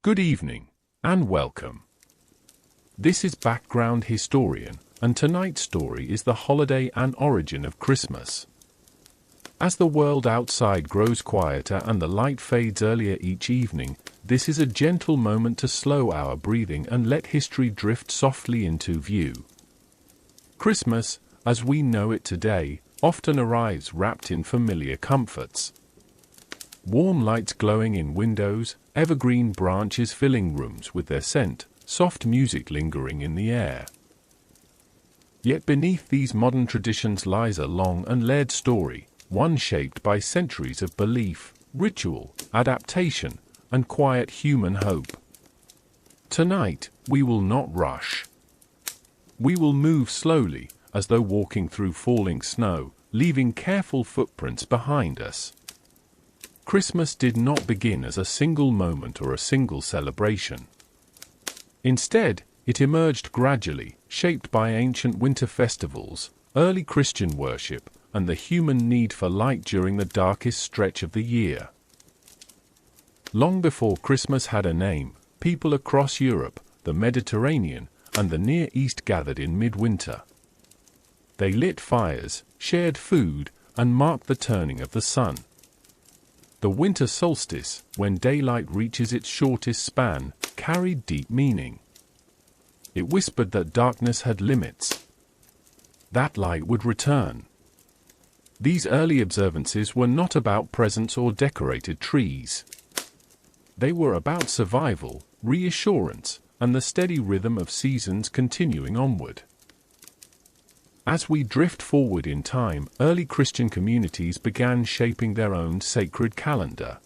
Good evening, and welcome. This is Background Historian, and tonight's story is the holiday and origin of Christmas. As the world outside grows quieter and the light fades earlier each evening, this is a gentle moment to slow our breathing and let history drift softly into view. Christmas, as we know it today, often arrives wrapped in familiar comforts. Warm lights glowing in windows, evergreen branches filling rooms with their scent, soft music lingering in the air. Yet beneath these modern traditions lies a long and layered story, one shaped by centuries of belief, ritual, adaptation, and quiet human hope. Tonight, we will not rush. We will move slowly, as though walking through falling snow, leaving careful footprints behind us. Christmas did not begin as a single moment or a single celebration. Instead, it emerged gradually, shaped by ancient winter festivals, early Christian worship, and the human need for light during the darkest stretch of the year. Long before Christmas had a name, people across Europe, the Mediterranean, and the Near East gathered in midwinter. They lit fires, shared food, and marked the turning of the sun. The winter solstice, when daylight reaches its shortest span, carried deep meaning. It whispered that darkness had limits. That light would return. These early observances were not about presents or decorated trees. They were about survival, reassurance, and the steady rhythm of seasons continuing onward. As we drift forward in time, early Christian communities began shaping their own sacred calendar.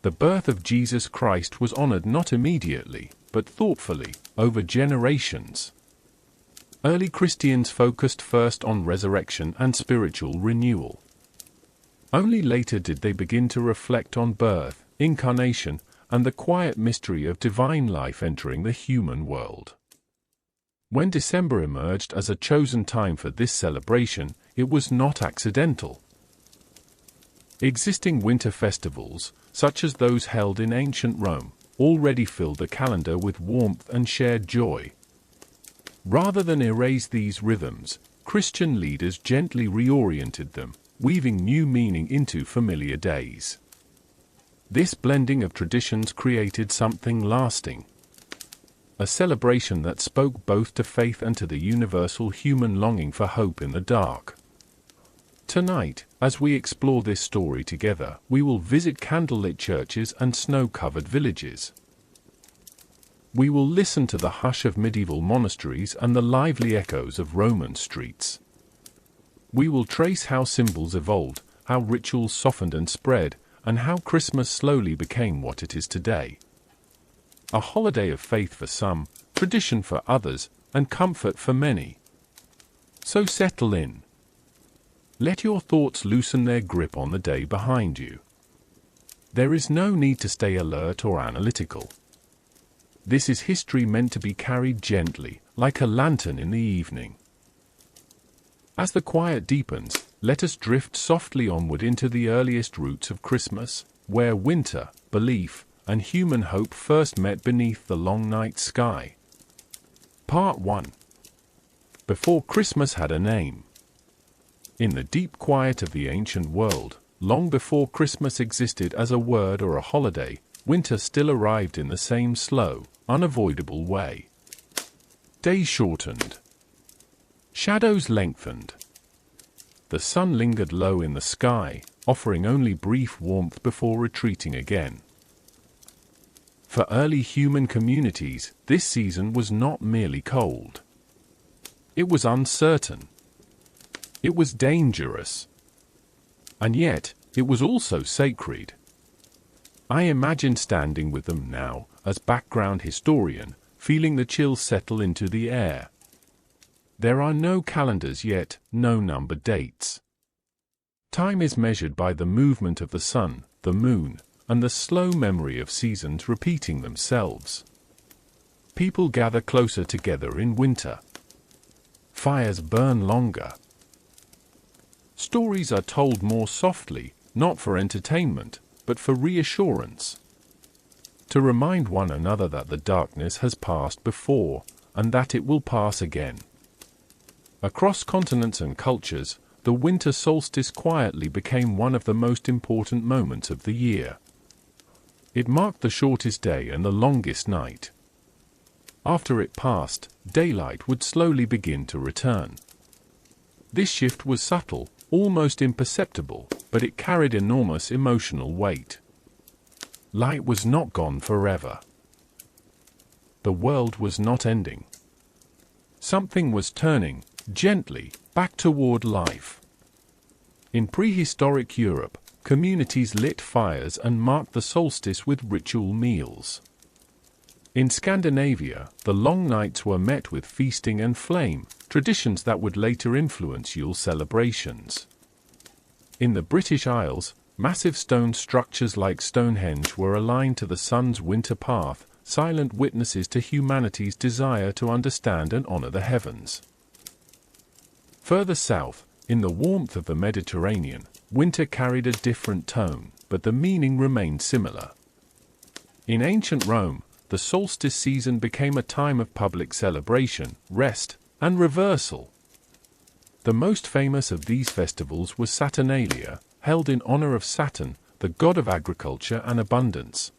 The birth of Jesus Christ was honored not immediately, but thoughtfully, over generations. Early Christians focused first on resurrection and spiritual renewal. Only later did they begin to reflect on birth, incarnation, and the quiet mystery of divine life entering the human world. When December emerged as a chosen time for this celebration, it was not accidental. Existing winter festivals, such as those held in ancient Rome, already filled the calendar with warmth and shared joy. Rather than erase these rhythms, Christian leaders gently reoriented them, weaving new meaning into familiar days. This blending of traditions created something lasting. A celebration that spoke both to faith and to the universal human longing for hope in the dark. Tonight, as we explore this story together, we will visit candlelit churches and snow-covered villages. We will listen to the hush of medieval monasteries and the lively echoes of Roman streets. We will trace how symbols evolved, how rituals softened and spread, and how Christmas slowly became what it is today. A holiday of faith for some, tradition for others, and comfort for many. So settle in. Let your thoughts loosen their grip on the day behind you. There is no need to stay alert or analytical. This is history meant to be carried gently, like a lantern in the evening. As the quiet deepens, let us drift softly onward into the earliest roots of Christmas, where winter, belief, and human hope first met beneath the long night sky. Part 1. Before Christmas had a name. In the deep quiet of the ancient world, long before Christmas existed as a word or a holiday, winter still arrived in the same slow, unavoidable way. Days shortened. Shadows lengthened. The sun lingered low in the sky, offering only brief warmth before retreating again. For early human communities, this season was not merely cold. It was uncertain. It was dangerous. And yet, it was also sacred. I imagine standing with them now, as background historian, feeling the chill settle into the air. There are no calendars yet, no numbered dates. Time is measured by the movement of the sun, the moon, and the slow memory of seasons repeating themselves. People gather closer together in winter. Fires burn longer. Stories are told more softly, not for entertainment, but for reassurance. to remind one another that the darkness has passed before, and that it will pass again. Across continents and cultures, the winter solstice quietly became one of the most important moments of the year. It marked the shortest day and the longest night. After it passed, daylight would slowly begin to return. This shift was subtle, almost imperceptible, but it carried enormous emotional weight. Light was not gone forever. The world was not ending. Something was turning, gently, back toward life. In prehistoric Europe, communities lit fires and marked the solstice with ritual meals. In Scandinavia, the long nights were met with feasting and flame, traditions that would later influence Yule celebrations. In the British Isles, massive stone structures like Stonehenge were aligned to the sun's winter path, silent witnesses to humanity's desire to understand and honor the heavens. Further south, in the warmth of the Mediterranean, winter carried a different tone, but the meaning remained similar. In ancient Rome, the solstice season became a time of public celebration, rest, and reversal. The most famous of these festivals was Saturnalia, held in honor of Saturn, the god of agriculture and abundance.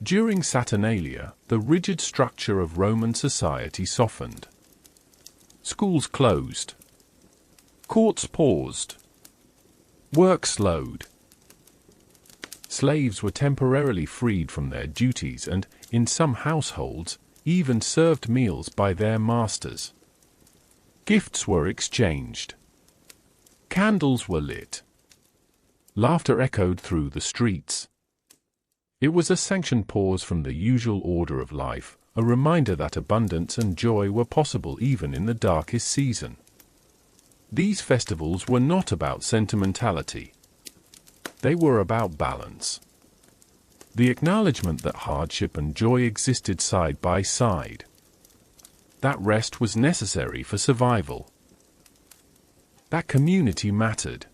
During Saturnalia, the rigid structure of Roman society softened. Schools closed. Courts paused. Work slowed. Slaves were temporarily freed from their duties and, in some households, even served meals by their masters. Gifts were exchanged. Candles were lit. Laughter echoed through the streets. It was a sanctioned pause from the usual order of life, a reminder that abundance and joy were possible even in the darkest season. These festivals were not about sentimentality. They were about balance. The acknowledgement that hardship and joy existed side by side. That rest was necessary for survival. That community mattered.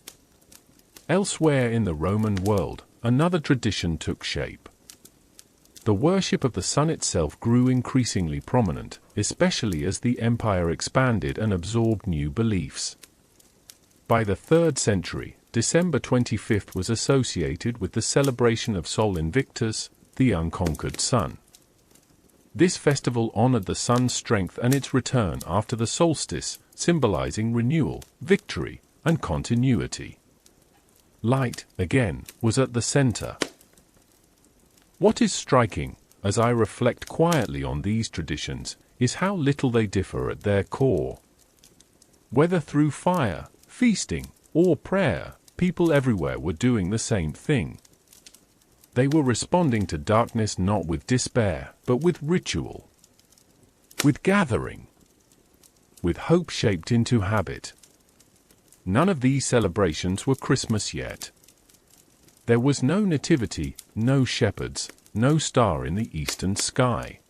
Elsewhere in the Roman world, another tradition took shape. The worship of the sun itself grew increasingly prominent, especially as the empire expanded and absorbed new beliefs. By the 3rd century, December 25th was associated with the celebration of Sol Invictus, the unconquered sun. This festival honored the sun's strength and its return after the solstice, symbolizing renewal, victory, and continuity. Light, again, was at the center. What is striking, as I reflect quietly on these traditions, is how little they differ at their core. Whether through fire, feasting, or prayer, people everywhere were doing the same thing. They were responding to darkness not with despair, but with ritual, with gathering, with hope shaped into habit. None of these celebrations were Christmas yet. There was no nativity, no shepherds, no star in the eastern sky.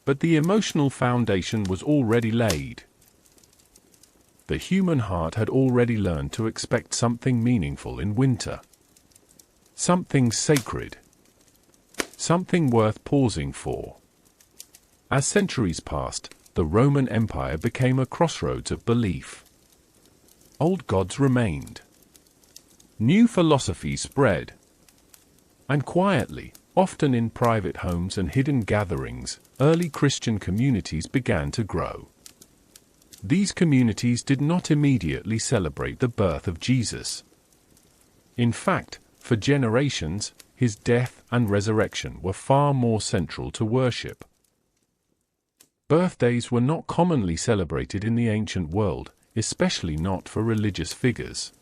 But the emotional foundation was already laid. The human heart had already learned to expect something meaningful in winter. Something sacred. Something worth pausing for. As centuries passed, the Roman Empire became a crossroads of belief. Old gods remained. New philosophies spread. And quietly, often in private homes and hidden gatherings, early Christian communities began to grow. These communities did not immediately celebrate the birth of Jesus. In fact, for generations, his death and resurrection were far more central to worship. Birthdays were not commonly celebrated in the ancient world, especially not for religious figures.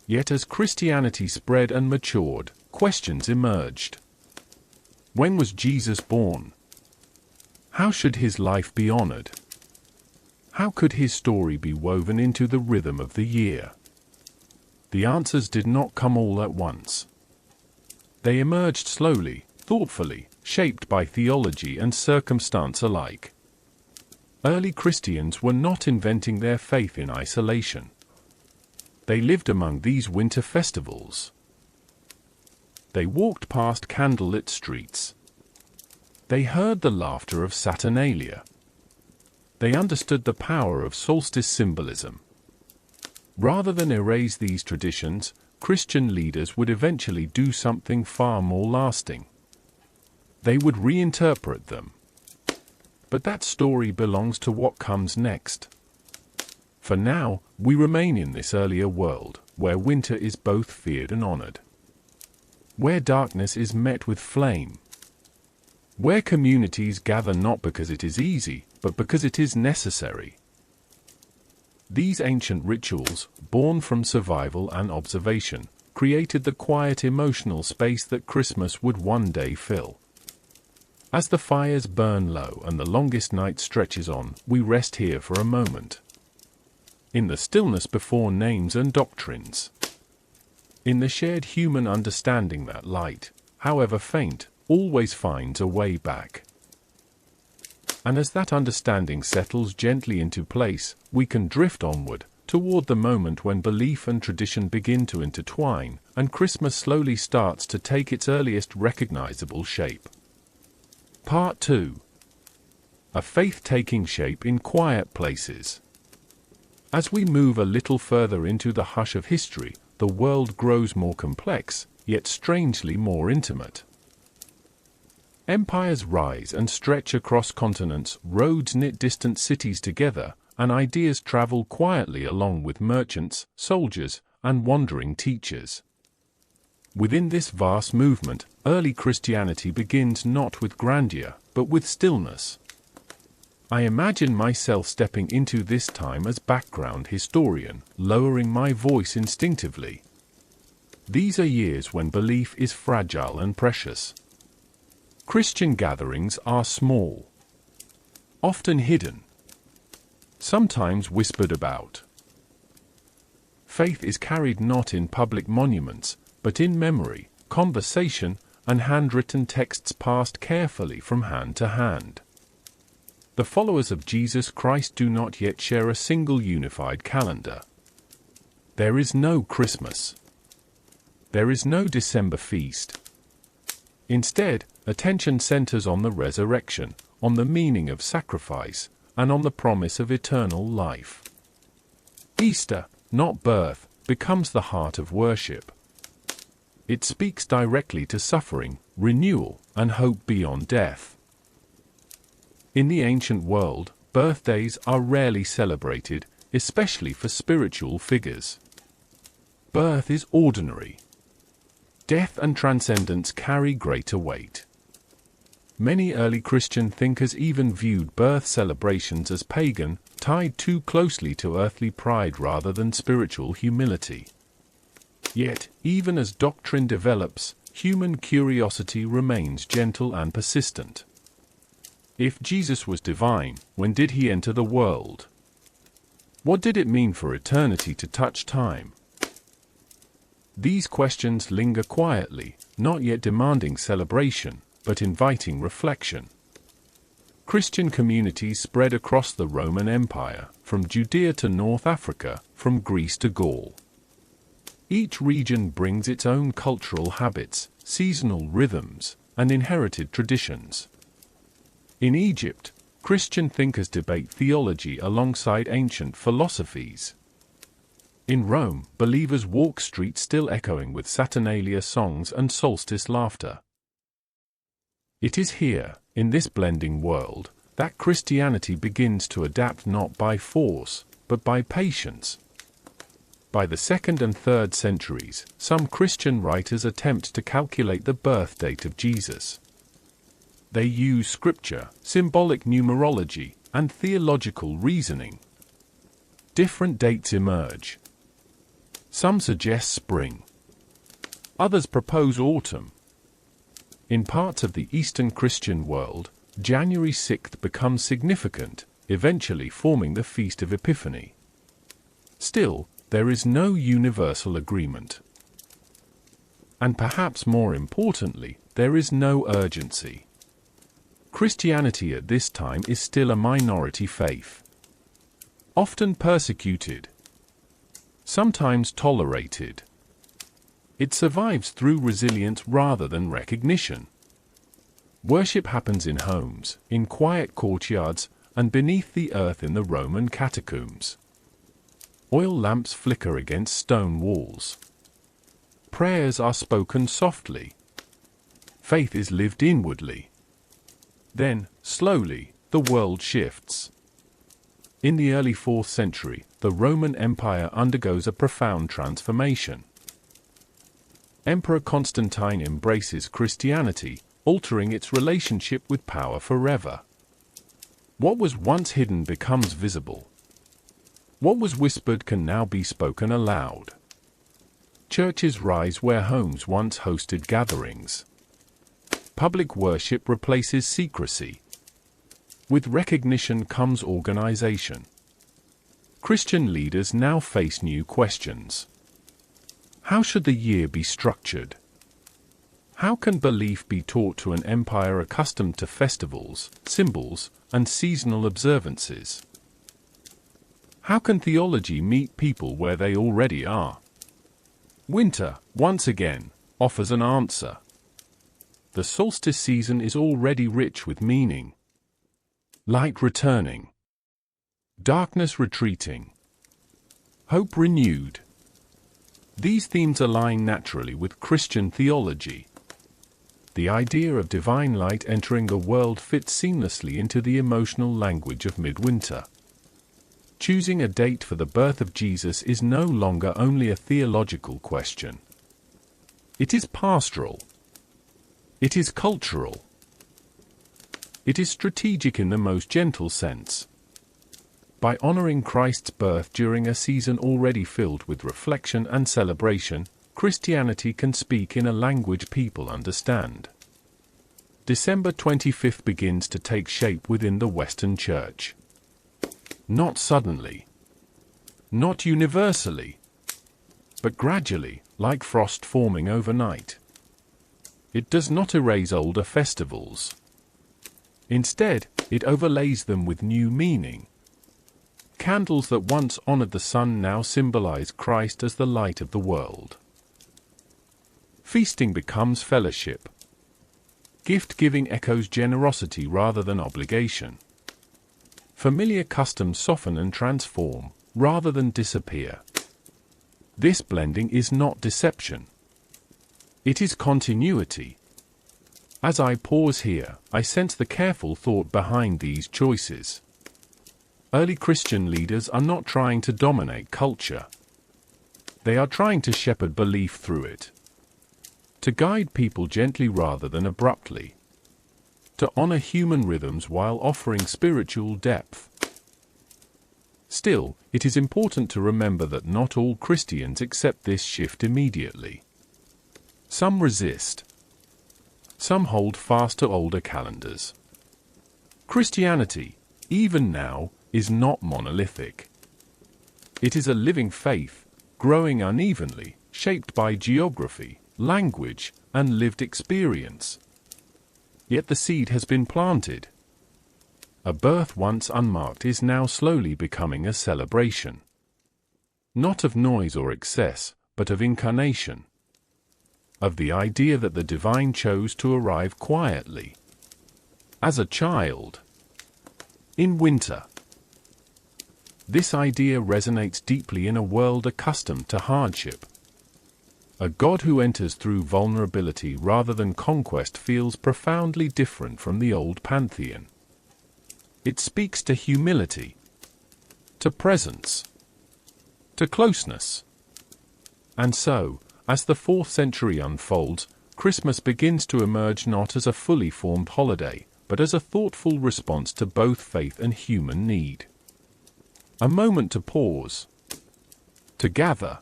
Yet as Christianity spread and matured, questions emerged. When was Jesus born? How should his life be honored? How could his story be woven into the rhythm of the year? The answers did not come all at once. They emerged slowly, thoughtfully, shaped by theology and circumstance alike. Early Christians were not inventing their faith in isolation. They lived among these winter festivals. They walked past candlelit streets. They heard the laughter of Saturnalia. They understood the power of solstice symbolism. Rather than erase these traditions, Christian leaders would eventually do something far more lasting. They would reinterpret them. But that story belongs to what comes next. For now, we remain in this earlier world, where winter is both feared and honored. Where darkness is met with flame. Where communities gather not because it is easy, but because it is necessary. These ancient rituals, born from survival and observation, created the quiet emotional space that Christmas would one day fill. As the fires burn low and the longest night stretches on, we rest here for a moment. In the stillness before names and doctrines. In the shared human understanding that light, however faint, always finds a way back. And as that understanding settles gently into place, we can drift onward, toward the moment when belief and tradition begin to intertwine, and Christmas slowly starts to take its earliest recognizable shape. Part 2. A faith taking shape in quiet places. As we move a little further into the hush of history, the world grows more complex, yet strangely more intimate. Empires rise and stretch across continents, roads knit distant cities together, and ideas travel quietly along with merchants, soldiers, and wandering teachers. Within this vast movement, early Christianity begins not with grandeur, but with stillness. I imagine myself stepping into this time as background historian, lowering my voice instinctively. These are years when belief is fragile and precious. Christian gatherings are small, often hidden, sometimes whispered about. Faith is carried not in public monuments, but in memory, conversation, and handwritten texts passed carefully from hand to hand. The followers of Jesus Christ do not yet share a single unified calendar. There is no Christmas. There is no December feast. Instead, attention centers on the resurrection, on the meaning of sacrifice, and on the promise of eternal life. Easter, not birth, becomes the heart of worship. It speaks directly to suffering, renewal, and hope beyond death. In the ancient world, birthdays are rarely celebrated, especially for spiritual figures. Birth is ordinary. Death and transcendence carry greater weight. Many early Christian thinkers even viewed birth celebrations as pagan, tied too closely to earthly pride rather than spiritual humility. Yet, even as doctrine develops, human curiosity remains gentle and persistent. If Jesus was divine, when did he enter the world? What did it mean for eternity to touch time? These questions linger quietly, not yet demanding celebration, but inviting reflection. Christian communities spread across the Roman Empire, from Judea to North Africa, from Greece to Gaul. Each region brings its own cultural habits, seasonal rhythms, and inherited traditions. In Egypt, Christian thinkers debate theology alongside ancient philosophies. In Rome, believers walk streets still echoing with Saturnalia songs and solstice laughter. It is here, in this blending world, that Christianity begins to adapt not by force, but by patience. By the 2nd and 3rd centuries, some Christian writers attempt to calculate the birth date of Jesus. They use scripture, symbolic numerology, and theological reasoning. Different dates emerge. Some suggest spring. Others propose autumn. In parts of the Eastern Christian world, January 6th becomes significant, eventually forming the Feast of Epiphany. Still, there is no universal agreement. And perhaps more importantly, there is no urgency. Christianity at this time is still a minority faith. Often persecuted. Sometimes tolerated. It survives through resilience rather than recognition. Worship happens in homes, in quiet courtyards, and beneath the earth in the Roman catacombs. Oil lamps flicker against stone walls. Prayers are spoken softly. Faith is lived inwardly. Then, slowly, the world shifts. In the early 4th century, the Roman Empire undergoes a profound transformation. Emperor Constantine embraces Christianity, altering its relationship with power forever. What was once hidden becomes visible. What was whispered can now be spoken aloud. Churches rise where homes once hosted gatherings. Public worship replaces secrecy. With recognition comes organization. Christian leaders now face new questions. How should the year be structured? How can belief be taught to an empire accustomed to festivals, symbols, and seasonal observances? How can theology meet people where they already are? Winter, once again, offers an answer. The solstice season is already rich with meaning. Light returning. Darkness retreating. Hope renewed. These themes align naturally with Christian theology. The idea of divine light entering the world fits seamlessly into the emotional language of midwinter. Choosing a date for the birth of Jesus is no longer only a theological question. It is pastoral. It is cultural. It is strategic in the most gentle sense. By honoring Christ's birth during a season already filled with reflection and celebration, Christianity can speak in a language people understand. December 25th begins to take shape within the Western Church. Not suddenly. Not universally. But gradually, like frost forming overnight. It does not erase older festivals. Instead, it overlays them with new meaning. Candles that once honored the sun now symbolize Christ as the light of the world. Feasting becomes fellowship. Gift-giving echoes generosity rather than obligation. Familiar customs soften and transform, rather than disappear. This blending is not deception. It is continuity. As I pause here, I sense the careful thought behind these choices. Early Christian leaders are not trying to dominate culture. They are trying to shepherd belief through it. To guide people gently rather than abruptly. To honor human rhythms while offering spiritual depth. Still, it is important to remember that not all Christians accept this shift immediately. Some resist. Some hold fast to older calendars. Christianity, even now, is not monolithic. It is a living faith, growing unevenly, shaped by geography, language, and lived experience. Yet the seed has been planted. A birth once unmarked is now slowly becoming a celebration. Not of noise or excess, but of incarnation. Of the idea that the divine chose to arrive quietly. As a child. In winter. This idea resonates deeply in a world accustomed to hardship. A God who enters through vulnerability rather than conquest feels profoundly different from the old pantheon. It speaks to humility, to presence, to closeness. And so, as the 4th century unfolds, Christmas begins to emerge not as a fully formed holiday, but as a thoughtful response to both faith and human need. A moment to pause, to gather,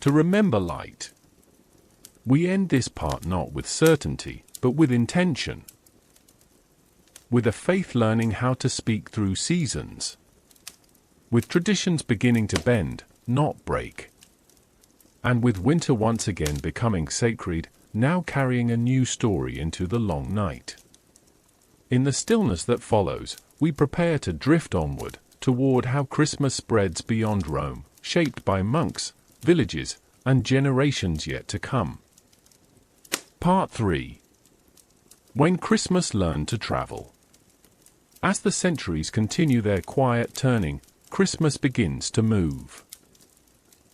to remember light. We end this part not with certainty, but with intention. With a faith learning how to speak through seasons. With traditions beginning to bend, not break. And with winter once again becoming sacred, now carrying a new story into the long night. In the stillness that follows, we prepare to drift onward, toward how Christmas spreads beyond Rome, shaped by monks, villages, and generations yet to come. Part 3. When Christmas learned to travel. As the centuries continue their quiet turning, Christmas begins to move.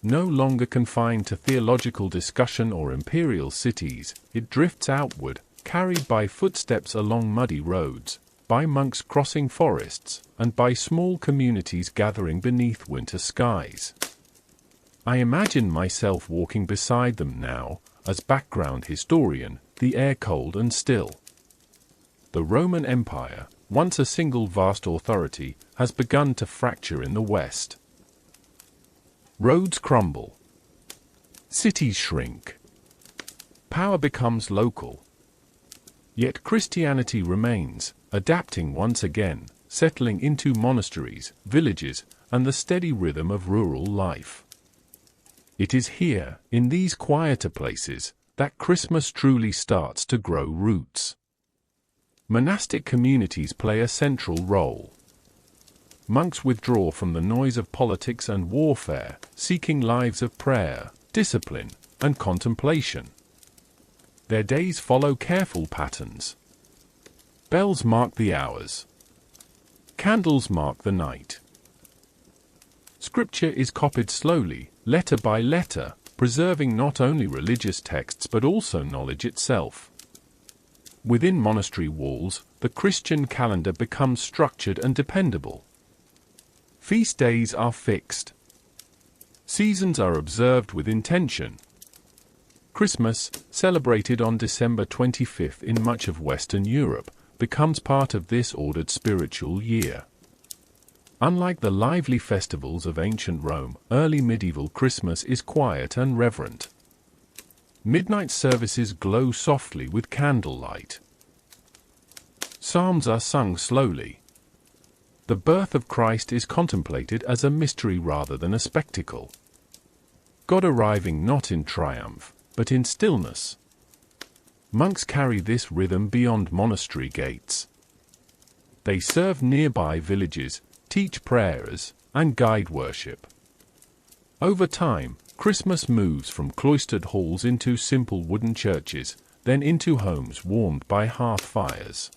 No longer confined to theological discussion or imperial cities, it drifts outward, carried by footsteps along muddy roads, by monks crossing forests, and by small communities gathering beneath winter skies. I imagine myself walking beside them now, as background historian, the air cold and still. The Roman Empire, once a single vast authority, has begun to fracture in the West. Roads crumble. Cities shrink. Power becomes local. Yet Christianity remains, adapting once again, settling into monasteries, villages, and the steady rhythm of rural life. It is here, in these quieter places, that Christmas truly starts to grow roots. Monastic communities play a central role. Monks withdraw from the noise of politics and warfare, seeking lives of prayer, discipline, and contemplation. Their days follow careful patterns. Bells mark the hours. Candles mark the night. Scripture is copied slowly, letter by letter, preserving not only religious texts but also knowledge itself. Within monastery walls, the Christian calendar becomes structured and dependable. Feast days are fixed. Seasons are observed with intention. Christmas, celebrated on December 25th in much of Western Europe, becomes part of this ordered spiritual year. Unlike the lively festivals of ancient Rome, early medieval Christmas is quiet and reverent. Midnight services glow softly with candlelight. Psalms are sung slowly. The birth of Christ is contemplated as a mystery rather than a spectacle. God arriving not in triumph, but in stillness. Monks carry this rhythm beyond monastery gates. They serve nearby villages, teach prayers, and guide worship. Over time, Christmas moves from cloistered halls into simple wooden churches, then into homes warmed by hearth fires.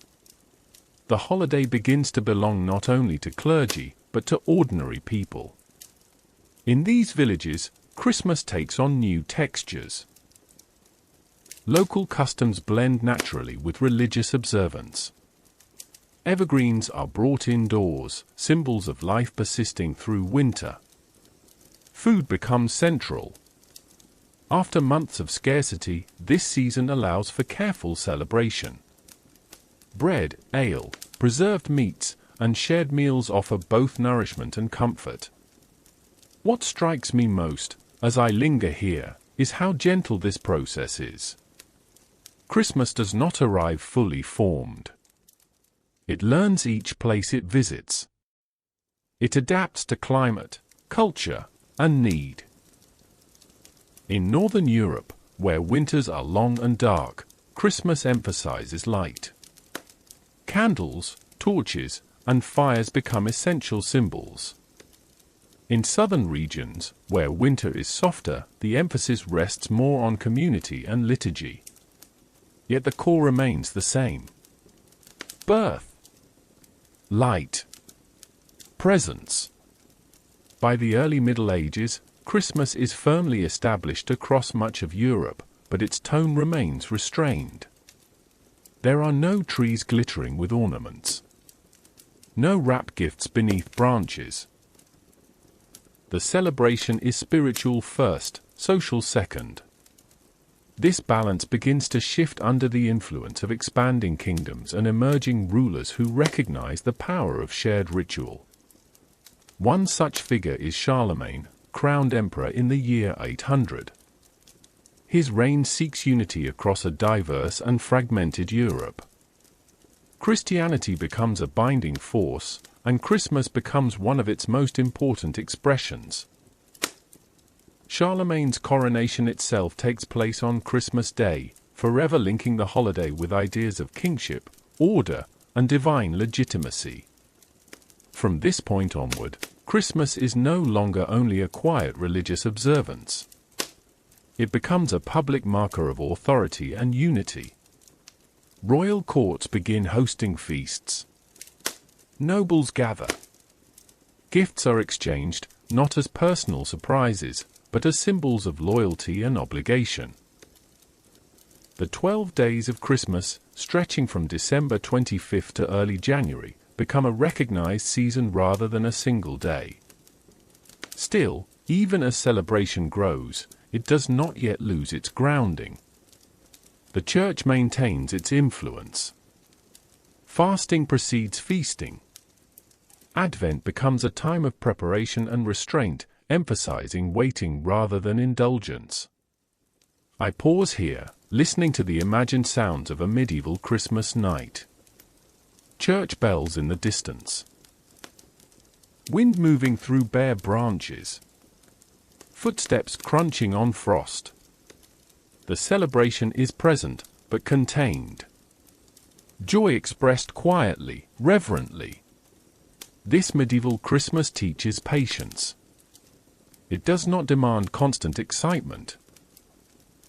The holiday begins to belong not only to clergy, but to ordinary people. In these villages, Christmas takes on new textures. Local customs blend naturally with religious observance. Evergreens are brought indoors, symbols of life persisting through winter. Food becomes central. After months of scarcity, this season allows for careful celebration. Bread, ale, preserved meats, and shared meals offer both nourishment and comfort. What strikes me most, as I linger here, is how gentle this process is. Christmas does not arrive fully formed. It learns each place it visits. It adapts to climate, culture, and need. In Northern Europe, where winters are long and dark, Christmas emphasizes light. Candles, torches, and fires become essential symbols. In southern regions, where winter is softer, the emphasis rests more on community and liturgy. Yet the core remains the same. Birth, light, presence. By the early Middle Ages, Christmas is firmly established across much of Europe, but its tone remains restrained. There are no trees glittering with ornaments. No wrapped gifts beneath branches. The celebration is spiritual first, social second. This balance begins to shift under the influence of expanding kingdoms and emerging rulers who recognize the power of shared ritual. One such figure is Charlemagne, crowned emperor in the year 800. His reign seeks unity across a diverse and fragmented Europe. Christianity becomes a binding force, and Christmas becomes one of its most important expressions. Charlemagne's coronation itself takes place on Christmas Day, forever linking the holiday with ideas of kingship, order, and divine legitimacy. From this point onward, Christmas is no longer only a quiet religious observance. It becomes a public marker of authority and unity. Royal courts begin hosting feasts. Nobles gather. Gifts are exchanged, not as personal surprises, but as symbols of loyalty and obligation. The 12 days of Christmas, stretching from December 25th to early January, become a recognized season rather than a single day. Still, even as celebration grows, it does not yet lose its grounding. The Church maintains its influence. Fasting precedes feasting. Advent becomes a time of preparation and restraint, emphasizing waiting rather than indulgence. I pause here, listening to the imagined sounds of a medieval Christmas night. Church bells in the distance. Wind moving through bare branches. Footsteps crunching on frost. The celebration is present, but contained. Joy expressed quietly, reverently. This medieval Christmas teaches patience. It does not demand constant excitement.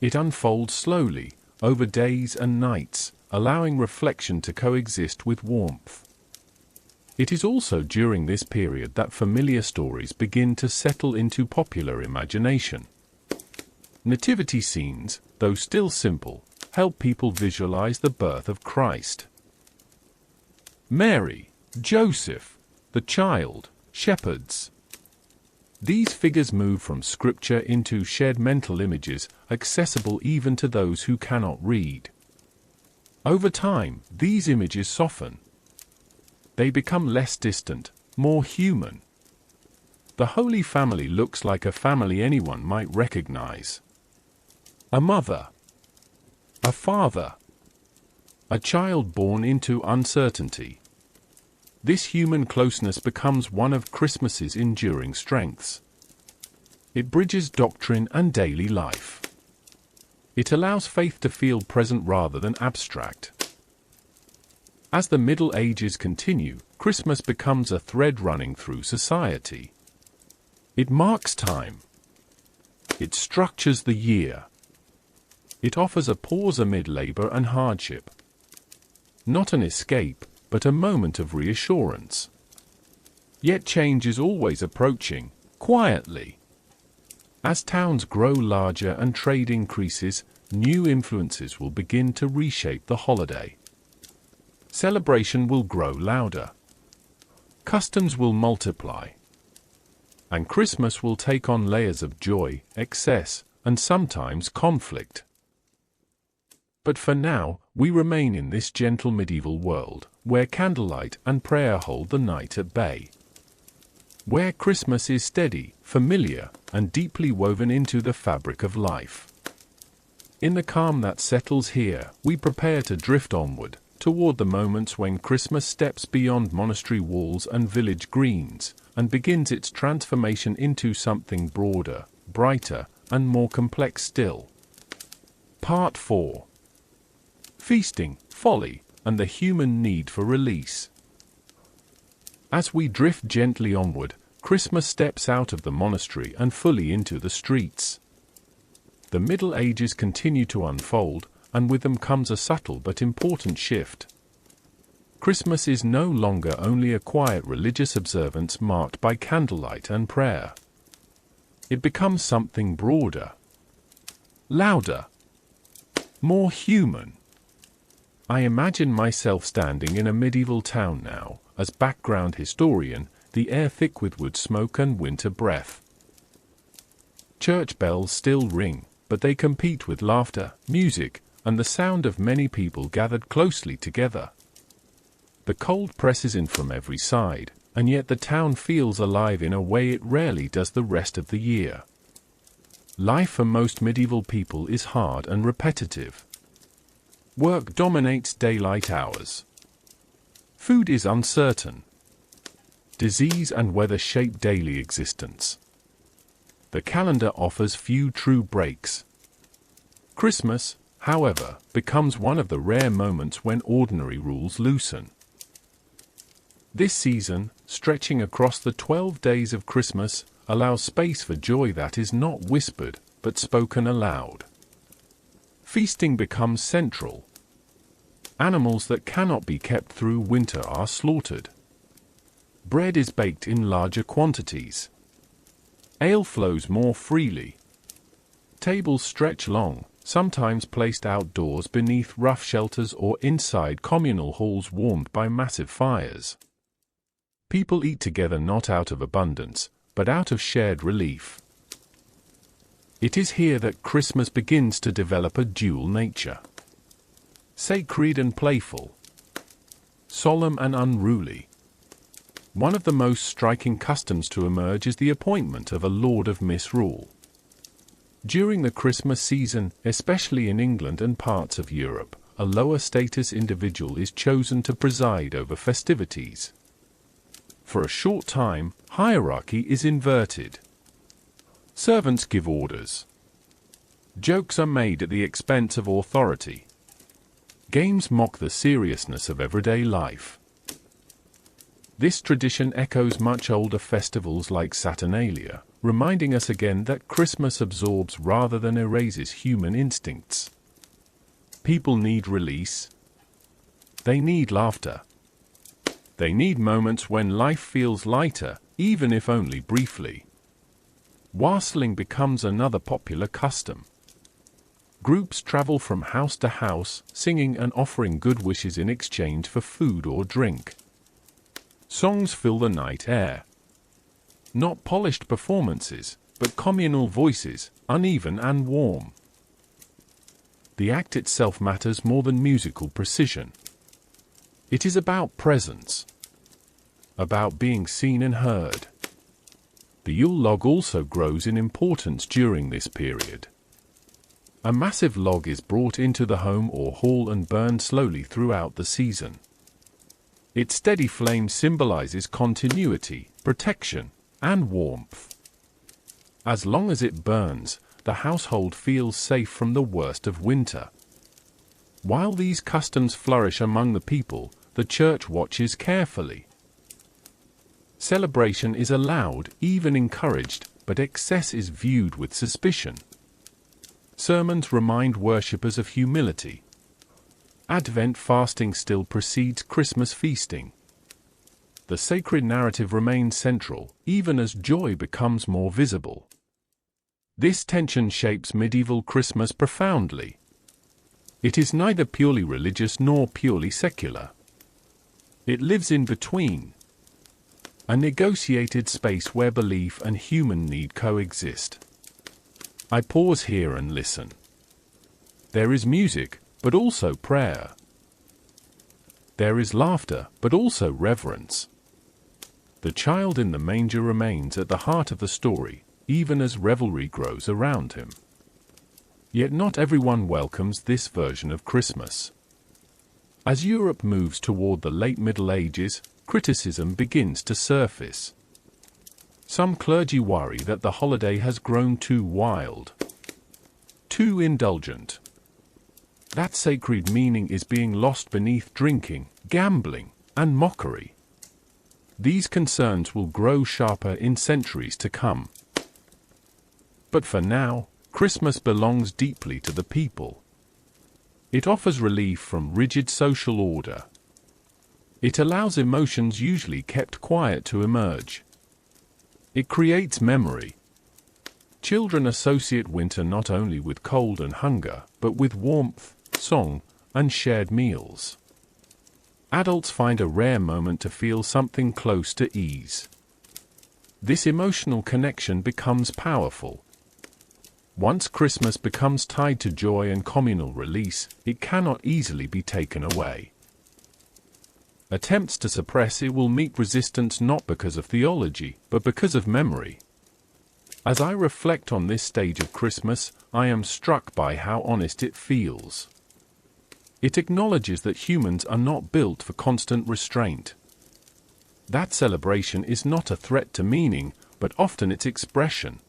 It unfolds slowly, over days and nights, allowing reflection to coexist with warmth. It is also during this period that familiar stories begin to settle into popular imagination. Nativity scenes, though still simple, help people visualize the birth of Christ. Mary, Joseph, the child, shepherds. These figures move from scripture into shared mental images, accessible even to those who cannot read. Over time, these images soften. They become less distant, more human. The Holy Family looks like a family anyone might recognize. A mother, a father, a child born into uncertainty. This human closeness becomes one of Christmas's enduring strengths. It bridges doctrine and daily life. It allows faith to feel present rather than abstract. As the Middle Ages continue, Christmas becomes a thread running through society. It marks time. It structures the year. It offers a pause amid labor and hardship. Not an escape, but a moment of reassurance. Yet change is always approaching, quietly. As towns grow larger and trade increases, new influences will begin to reshape the holiday. Celebration will grow louder. Customs will multiply. And Christmas will take on layers of joy, excess, and sometimes conflict. But for now, we remain in this gentle medieval world, where candlelight and prayer hold the night at bay. Where Christmas is steady, familiar, and deeply woven into the fabric of life. In the calm that settles here, we prepare to drift onward, toward the moments when Christmas steps beyond monastery walls and village greens, and begins its transformation into something broader, brighter, and more complex still. Part 4. Feasting, folly, and the human need for release. As we drift gently onward, Christmas steps out of the monastery and fully into the streets. The Middle Ages continue to unfold, and with them comes a subtle but important shift. Christmas is no longer only a quiet religious observance marked by candlelight and prayer. It becomes something broader, louder, more human. I imagine myself standing in a medieval town now, as background historian, the air thick with wood smoke and winter breath. Church bells still ring, but they compete with laughter, music, and the sound of many people gathered closely together. The cold presses in from every side, and yet the town feels alive in a way it rarely does the rest of the year. Life for most medieval people is hard and repetitive. Work dominates daylight hours. Food is uncertain. Disease and weather shape daily existence. The calendar offers few true breaks. Christmas, however, becomes one of the rare moments when ordinary rules loosen. This season, stretching across the 12 days of Christmas, allows space for joy that is not whispered, but spoken aloud. Feasting becomes central. Animals that cannot be kept through winter are slaughtered. Bread is baked in larger quantities. Ale flows more freely. Tables stretch long, sometimes placed outdoors beneath rough shelters or inside communal halls warmed by massive fires. People eat together not out of abundance, but out of shared relief. It is here that Christmas begins to develop a dual nature. Sacred and playful. Solemn and unruly. One of the most striking customs to emerge is the appointment of a Lord of Misrule. During the Christmas season, especially in England and parts of Europe, a lower status individual is chosen to preside over festivities. For a short time, hierarchy is inverted. Servants give orders. Jokes are made at the expense of authority. Games mock the seriousness of everyday life. This tradition echoes much older festivals like Saturnalia, reminding us again that Christmas absorbs rather than erases human instincts. People need release. They need laughter. They need moments when life feels lighter, even if only briefly. Warsling becomes another popular custom. Groups travel from house to house, singing and offering good wishes in exchange for food or drink. Songs fill the night air. Not polished performances, but communal voices, uneven and warm. The act itself matters more than musical precision. It is about presence. About being seen and heard. The Yule log also grows in importance during this period. A massive log is brought into the home or hall and burned slowly throughout the season. Its steady flame symbolizes continuity, protection, and warmth. As long as it burns, the household feels safe from the worst of winter. While these customs flourish among the people, the church watches carefully. Celebration is allowed, even encouraged, but excess is viewed with suspicion. Sermons remind worshippers of humility. Advent fasting still precedes Christmas feasting. The sacred narrative remains central, even as joy becomes more visible. This tension shapes medieval Christmas profoundly. It is neither purely religious nor purely secular. It lives in between. A negotiated space where belief and human need coexist. I pause here and listen. There is music, but also prayer. There is laughter, but also reverence. The child in the manger remains at the heart of the story, even as revelry grows around him. Yet not everyone welcomes this version of Christmas. As Europe moves toward the late Middle Ages, criticism begins to surface. Some clergy worry that the holiday has grown too wild, too indulgent. That sacred meaning is being lost beneath drinking, gambling, and mockery. These concerns will grow sharper in centuries to come. But for now, Christmas belongs deeply to the people. It offers relief from rigid social order. It allows emotions usually kept quiet to emerge. It creates memory. Children associate winter not only with cold and hunger, but with warmth, song, and shared meals. Adults find a rare moment to feel something close to ease. This emotional connection becomes powerful. Once Christmas becomes tied to joy and communal release, it cannot easily be taken away. Attempts to suppress it will meet resistance not because of theology, but because of memory. As I reflect on this stage of Christmas, I am struck by how honest it feels. It acknowledges that humans are not built for constant restraint. That celebration is not a threat to meaning, but often its expression.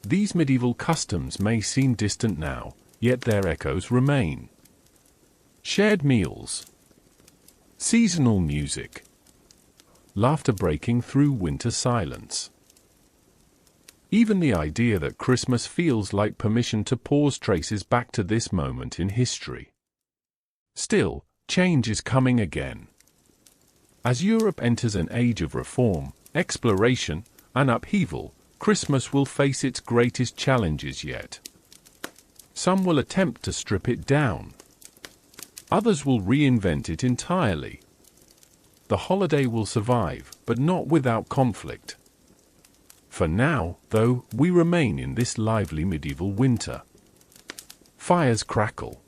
These medieval customs may seem distant now, yet their echoes remain. Shared meals. Seasonal music. Laughter breaking through winter silence. Even the idea that Christmas feels like permission to pause traces back to this moment in history. Still, change is coming again. As Europe enters an age of reform, exploration, and upheaval, Christmas will face its greatest challenges yet. Some will attempt to strip it down. Others will reinvent it entirely. The holiday will survive, but not without conflict. For now, though, we remain in this lively medieval winter. Fires crackle.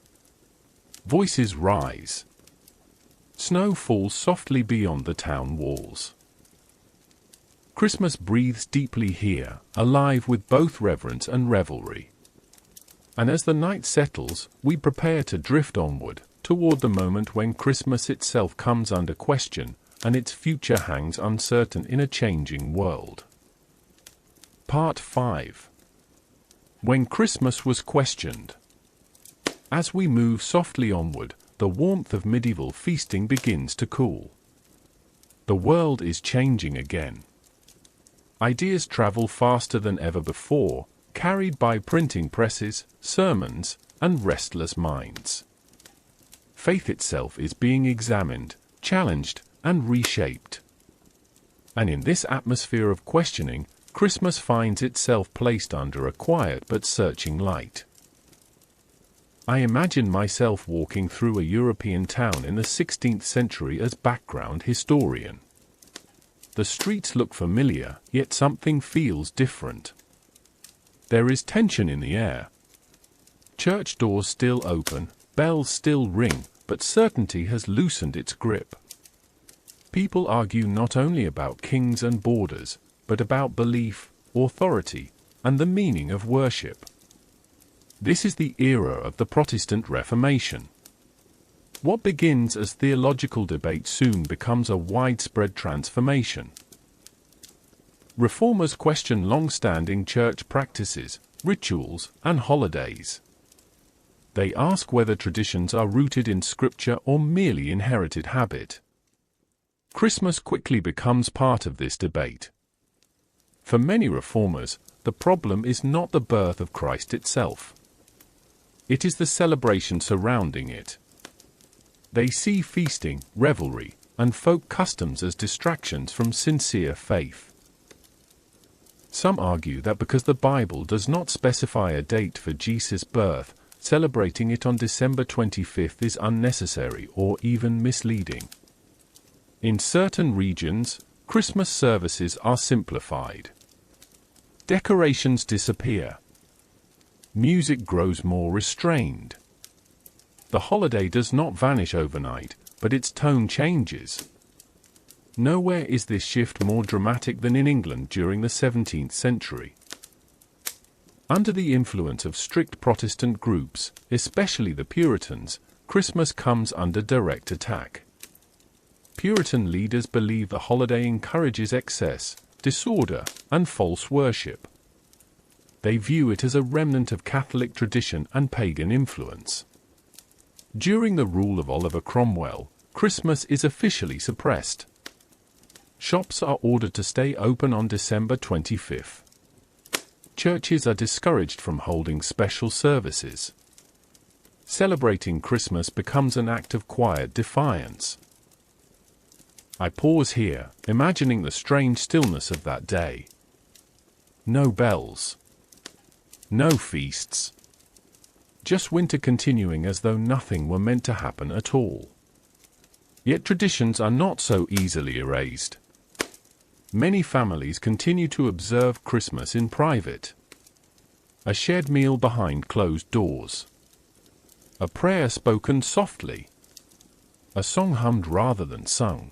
Voices rise. Snow falls softly beyond the town walls. Christmas breathes deeply here, alive with both reverence and revelry. And as the night settles, we prepare to drift onward, toward the moment when Christmas itself comes under question, and its future hangs uncertain in a changing world. Part 5. When Christmas was questioned. As we move softly onward, the warmth of medieval feasting begins to cool. The world is changing again. Ideas travel faster than ever before, carried by printing presses, sermons, and restless minds. Faith itself is being examined, challenged, and reshaped. And in this atmosphere of questioning, Christmas finds itself placed under a quiet but searching light. I imagine myself walking through a European town in the 16th century as background historian. The streets look familiar, yet something feels different. There is tension in the air. Church doors still open, bells still ring, but certainty has loosened its grip. People argue not only about kings and borders, but about belief, authority, and the meaning of worship. This is the era of the Protestant Reformation. What begins as theological debate soon becomes a widespread transformation. Reformers question long-standing church practices, rituals, and holidays. They ask whether traditions are rooted in Scripture or merely inherited habit. Christmas quickly becomes part of this debate. For many reformers, the problem is not the birth of Christ itself. It is the celebration surrounding it. They see feasting, revelry, and folk customs as distractions from sincere faith. Some argue that because the Bible does not specify a date for Jesus' birth, celebrating it on December 25th is unnecessary or even misleading. In certain regions, Christmas services are simplified. Decorations disappear. Music grows more restrained. The holiday does not vanish overnight, but its tone changes. Nowhere is this shift more dramatic than in England during the 17th century. Under the influence of strict Protestant groups, especially the Puritans, Christmas comes under direct attack. Puritan leaders believe the holiday encourages excess, disorder, and false worship. They view it as a remnant of Catholic tradition and pagan influence. During the rule of Oliver Cromwell, Christmas is officially suppressed. Shops are ordered to stay open on December 25th. Churches are discouraged from holding special services. Celebrating Christmas becomes an act of quiet defiance. I pause here, imagining the strange stillness of that day. No bells. No feasts. Just winter continuing as though nothing were meant to happen at all. Yet traditions are not so easily erased. Many families continue to observe Christmas in private. A shared meal behind closed doors. A prayer spoken softly. A song hummed rather than sung.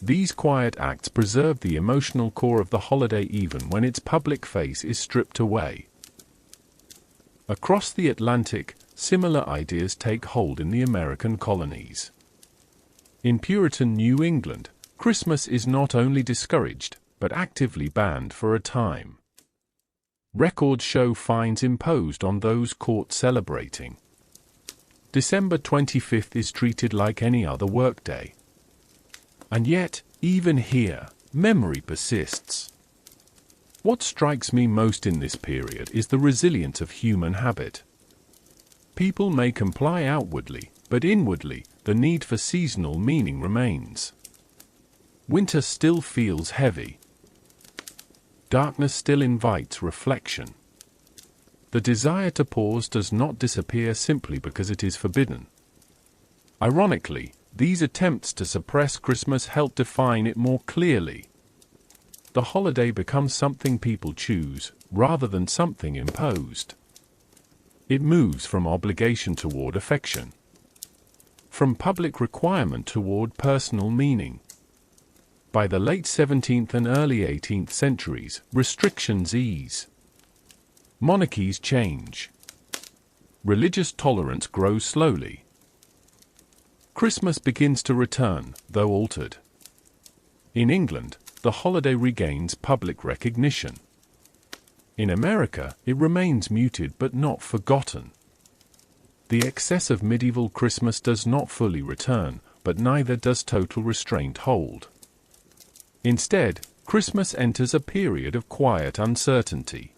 These quiet acts preserve the emotional core of the holiday even when its public face is stripped away. Across the Atlantic, similar ideas take hold in the American colonies. In Puritan New England, Christmas is not only discouraged, but actively banned for a time. Records show fines imposed on those caught celebrating. December 25th is treated like any other workday. And yet, even here, memory persists. What strikes me most in this period is the resilience of human habit. People may comply outwardly, but inwardly, the need for seasonal meaning remains. Winter still feels heavy. Darkness still invites reflection. The desire to pause does not disappear simply because it is forbidden. Ironically, these attempts to suppress Christmas help define it more clearly. The holiday becomes something people choose, rather than something imposed. It moves from obligation toward affection, from public requirement toward personal meaning. By the late 17th and early 18th centuries, restrictions ease. Monarchies change. Religious tolerance grows slowly. Christmas begins to return, though altered. In England, the holiday regains public recognition. In America, it remains muted but not forgotten. The excess of medieval Christmas does not fully return, but neither does total restraint hold. Instead, Christmas enters a period of quiet uncertainty.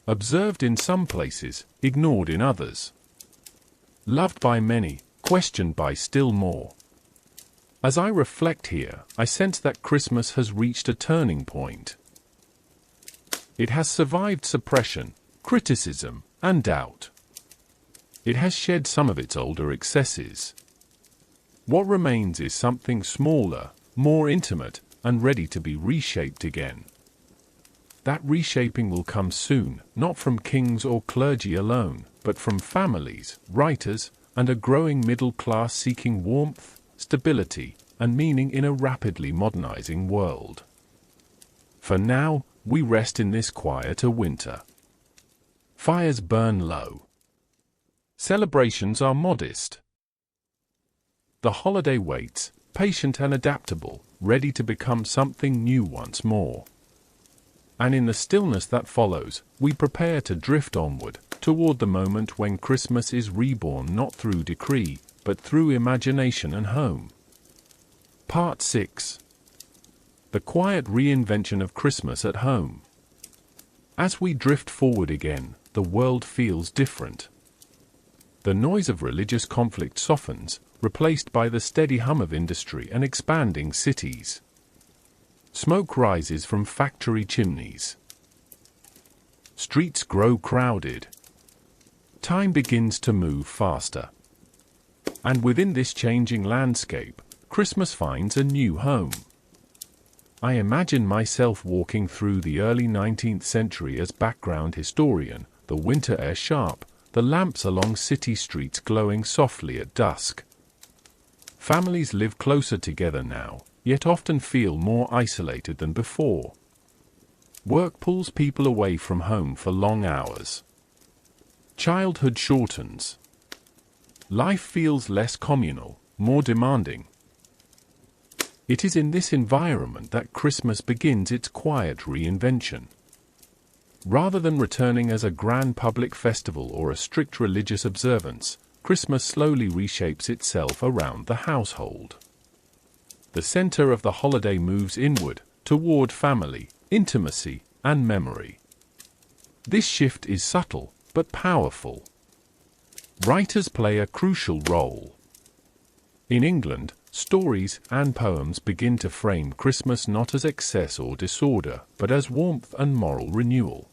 Observed in some places, ignored in others. Loved by many, questioned by still more. As I reflect here, I sense that Christmas has reached a turning point. It has survived suppression, criticism, and doubt. It has shed some of its older excesses. What remains is something smaller, more intimate, and ready to be reshaped again. That reshaping will come soon, not from kings or clergy alone, but from families, writers, and a growing middle class seeking warmth, stability, and meaning in a rapidly modernizing world. For now, we rest in this quieter winter. Fires burn low. Celebrations are modest. The holiday waits, patient and adaptable, ready to become something new once more. And in the stillness that follows, we prepare to drift onward, toward the moment when Christmas is reborn not through decree, but through imagination and home. Part 6. The quiet reinvention of Christmas at home. As we drift forward again, the world feels different. The noise of religious conflict softens, replaced by the steady hum of industry and expanding cities. Smoke rises from factory chimneys. Streets grow crowded. Time begins to move faster. And within this changing landscape, Christmas finds a new home. I imagine myself walking through the early 19th century as background historian, the winter air sharp, the lamps along city streets glowing softly at dusk. Families live closer together now, yet often feel more isolated than before. Work pulls people away from home for long hours. Childhood shortens. Life feels less communal, more demanding. It is in this environment that Christmas begins its quiet reinvention. Rather than returning as a grand public festival or a strict religious observance, Christmas slowly reshapes itself around the household. The center of the holiday moves inward, toward family, intimacy, and memory. This shift is subtle, but powerful. Writers play a crucial role. In England, stories and poems begin to frame Christmas not as excess or disorder, but as warmth and moral renewal.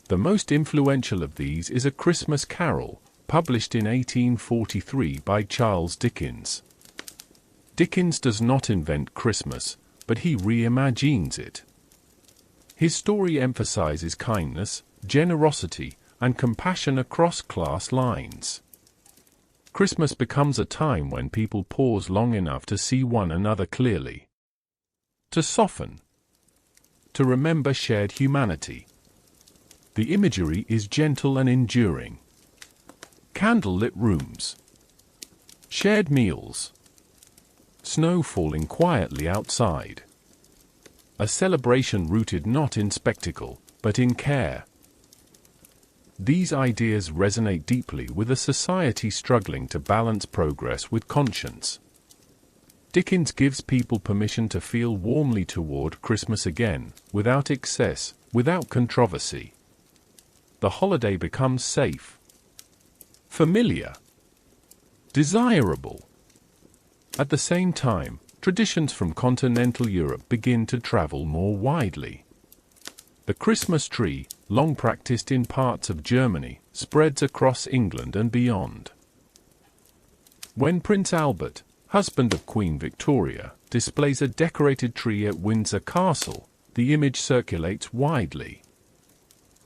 The most influential of these is A Christmas Carol, published in 1843 by Charles Dickens. Dickens does not invent Christmas, but he reimagines it. His story emphasizes kindness, generosity, and compassion across class lines. Christmas becomes a time when people pause long enough to see one another clearly, to soften, to remember shared humanity. The imagery is gentle and enduring. Candlelit rooms, shared meals, snow falling quietly outside. A celebration rooted not in spectacle, but in care. These ideas resonate deeply with a society struggling to balance progress with conscience. Dickens gives people permission to feel warmly toward Christmas again, without excess, without controversy. The holiday becomes safe, familiar, desirable. At the same time, traditions from continental Europe begin to travel more widely. The Christmas tree, long practiced in parts of Germany, spreads across England and beyond. When Prince Albert, husband of Queen Victoria, displays a decorated tree at Windsor Castle, the image circulates widely.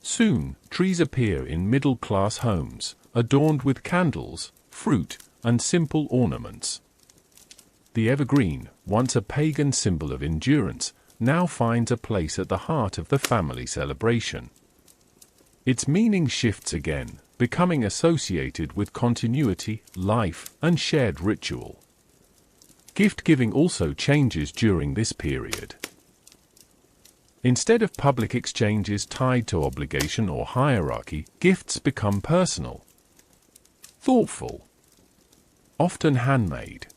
Soon, trees appear in middle-class homes, adorned with candles, fruit, and simple ornaments. The evergreen, once a pagan symbol of endurance, now finds a place at the heart of the family celebration. Its meaning shifts again, becoming associated with continuity, life, and shared ritual. Gift-giving also changes during this period. Instead of public exchanges tied to obligation or hierarchy, gifts become personal, thoughtful, often handmade.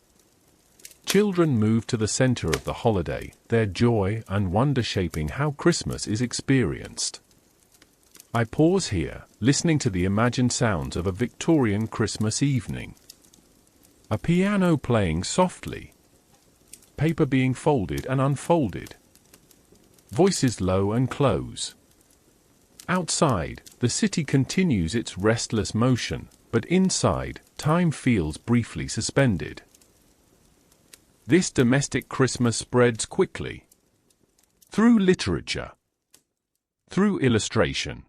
Children move to the center of the holiday, their joy and wonder shaping how Christmas is experienced. I pause here, listening to the imagined sounds of a Victorian Christmas evening. A piano playing softly, paper being folded and unfolded, voices low and close. Outside, the city continues its restless motion, but inside, time feels briefly suspended. This domestic Christmas spreads quickly. Through literature, through illustration,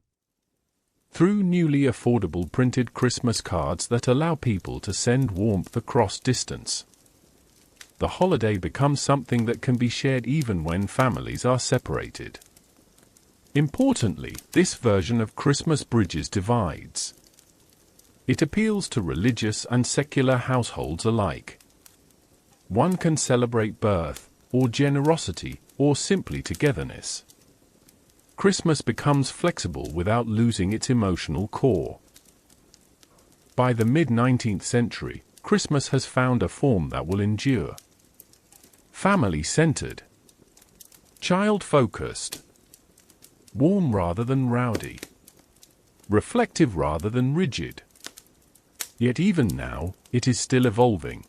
through newly affordable printed Christmas cards that allow people to send warmth across distance. The holiday becomes something that can be shared even when families are separated. Importantly, this version of Christmas bridges divides. It appeals to religious and secular households alike. One can celebrate birth, or generosity, or simply togetherness. Christmas becomes flexible without losing its emotional core. By the mid-19th century, Christmas has found a form that will endure. Family-centered, child-focused, warm rather than rowdy, reflective rather than rigid. Yet even now, it is still evolving.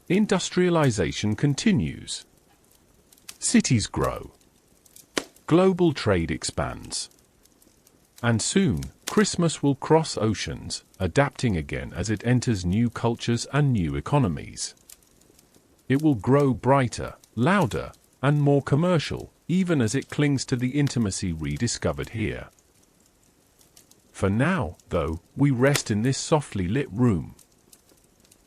Industrialization continues. Cities grow. Global trade expands. And soon, Christmas will cross oceans, adapting again as it enters new cultures and new economies. It will grow brighter, louder, and more commercial, even as it clings to the intimacy rediscovered here. For now, though, we rest in this softly lit room.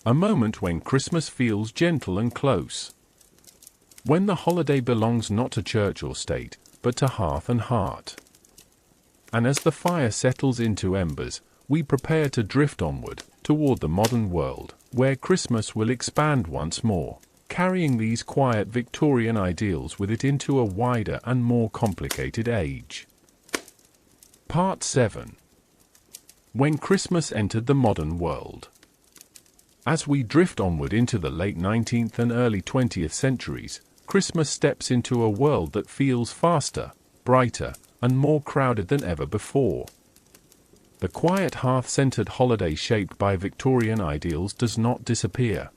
A moment when Christmas feels gentle and close. When the holiday belongs not to church or state, but to hearth and heart. And as the fire settles into embers, we prepare to drift onward, toward the modern world, where Christmas will expand once more, carrying these quiet Victorian ideals with it into a wider and more complicated age. Part 7. When Christmas entered the modern world. As we drift onward into the late 19th and early 20th centuries, Christmas steps into a world that feels faster, brighter, and more crowded than ever before. The quiet hearth-centered holiday shaped by Victorian ideals does not disappear.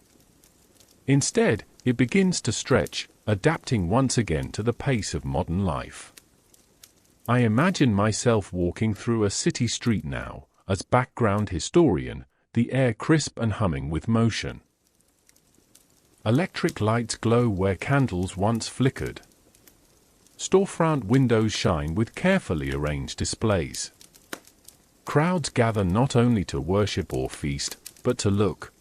Instead, it begins to stretch, adapting once again to the pace of modern life. I imagine myself walking through a city street now, as background historian, the air crisp and humming with motion. Electric lights glow where candles once flickered. Storefront windows shine with carefully arranged displays. Crowds gather not only to worship or feast, but to look,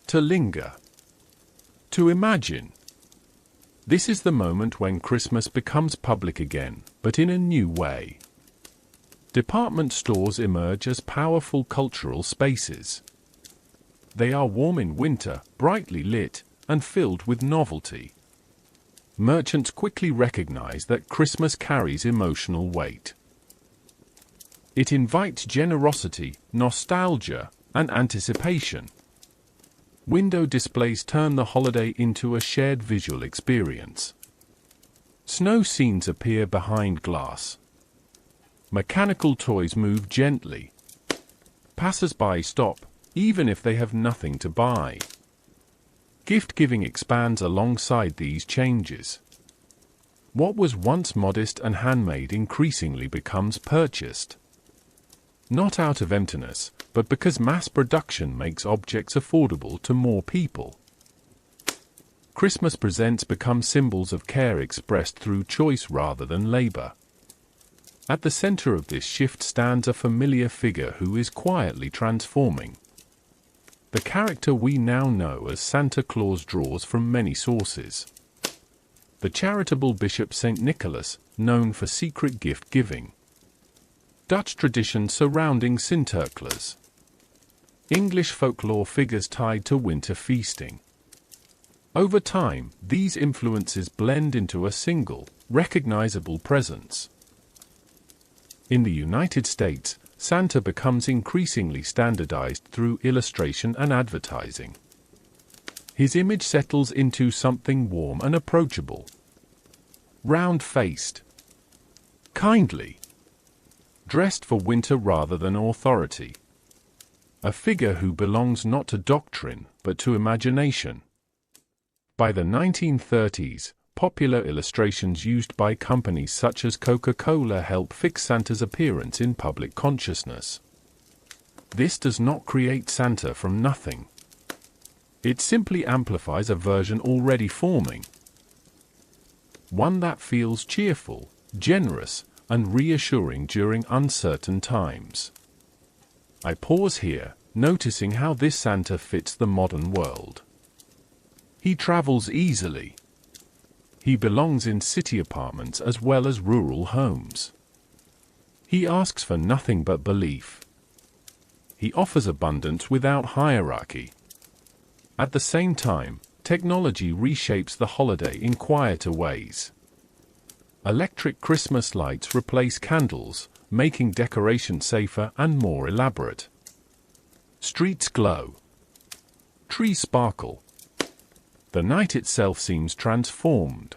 to linger, to imagine. This is the moment when Christmas becomes public again, but in a new way. Department stores emerge as powerful cultural spaces. They are warm in winter, brightly lit, and filled with novelty. Merchants quickly recognize that Christmas carries emotional weight. It invites generosity, nostalgia, and anticipation. Window displays turn the holiday into a shared visual experience. Snow scenes appear behind glass. Mechanical toys move gently. Passers-by stop, even if they have nothing to buy. Gift-giving expands alongside these changes. What was once modest and handmade increasingly becomes purchased. Not out of emptiness, but because mass production makes objects affordable to more people. Christmas presents become symbols of care expressed through choice rather than labor. At the center of this shift stands a familiar figure who is quietly transforming. The character we now know as Santa Claus draws from many sources. The charitable Bishop St. Nicholas, known for secret gift-giving. Dutch tradition surrounding Sinterklaas. English folklore figures tied to winter feasting. Over time, these influences blend into a single, recognizable presence. In the United States, Santa becomes increasingly standardized through illustration and advertising. His image settles into something warm and approachable. Round-faced. Kindly. Dressed for winter rather than authority. A figure who belongs not to doctrine, but to imagination. By the 1930s, popular illustrations used by companies such as Coca-Cola help fix Santa's appearance in public consciousness. This does not create Santa from nothing. It simply amplifies a version already forming. One that feels cheerful, generous, and reassuring during uncertain times. I pause here, noticing how this Santa fits the modern world. He travels easily. He belongs in city apartments as well as rural homes. He asks for nothing but belief. He offers abundance without hierarchy. At the same time, technology reshapes the holiday in quieter ways. Electric Christmas lights replace candles, making decoration safer and more elaborate. Streets glow. Trees sparkle. The night itself seems transformed.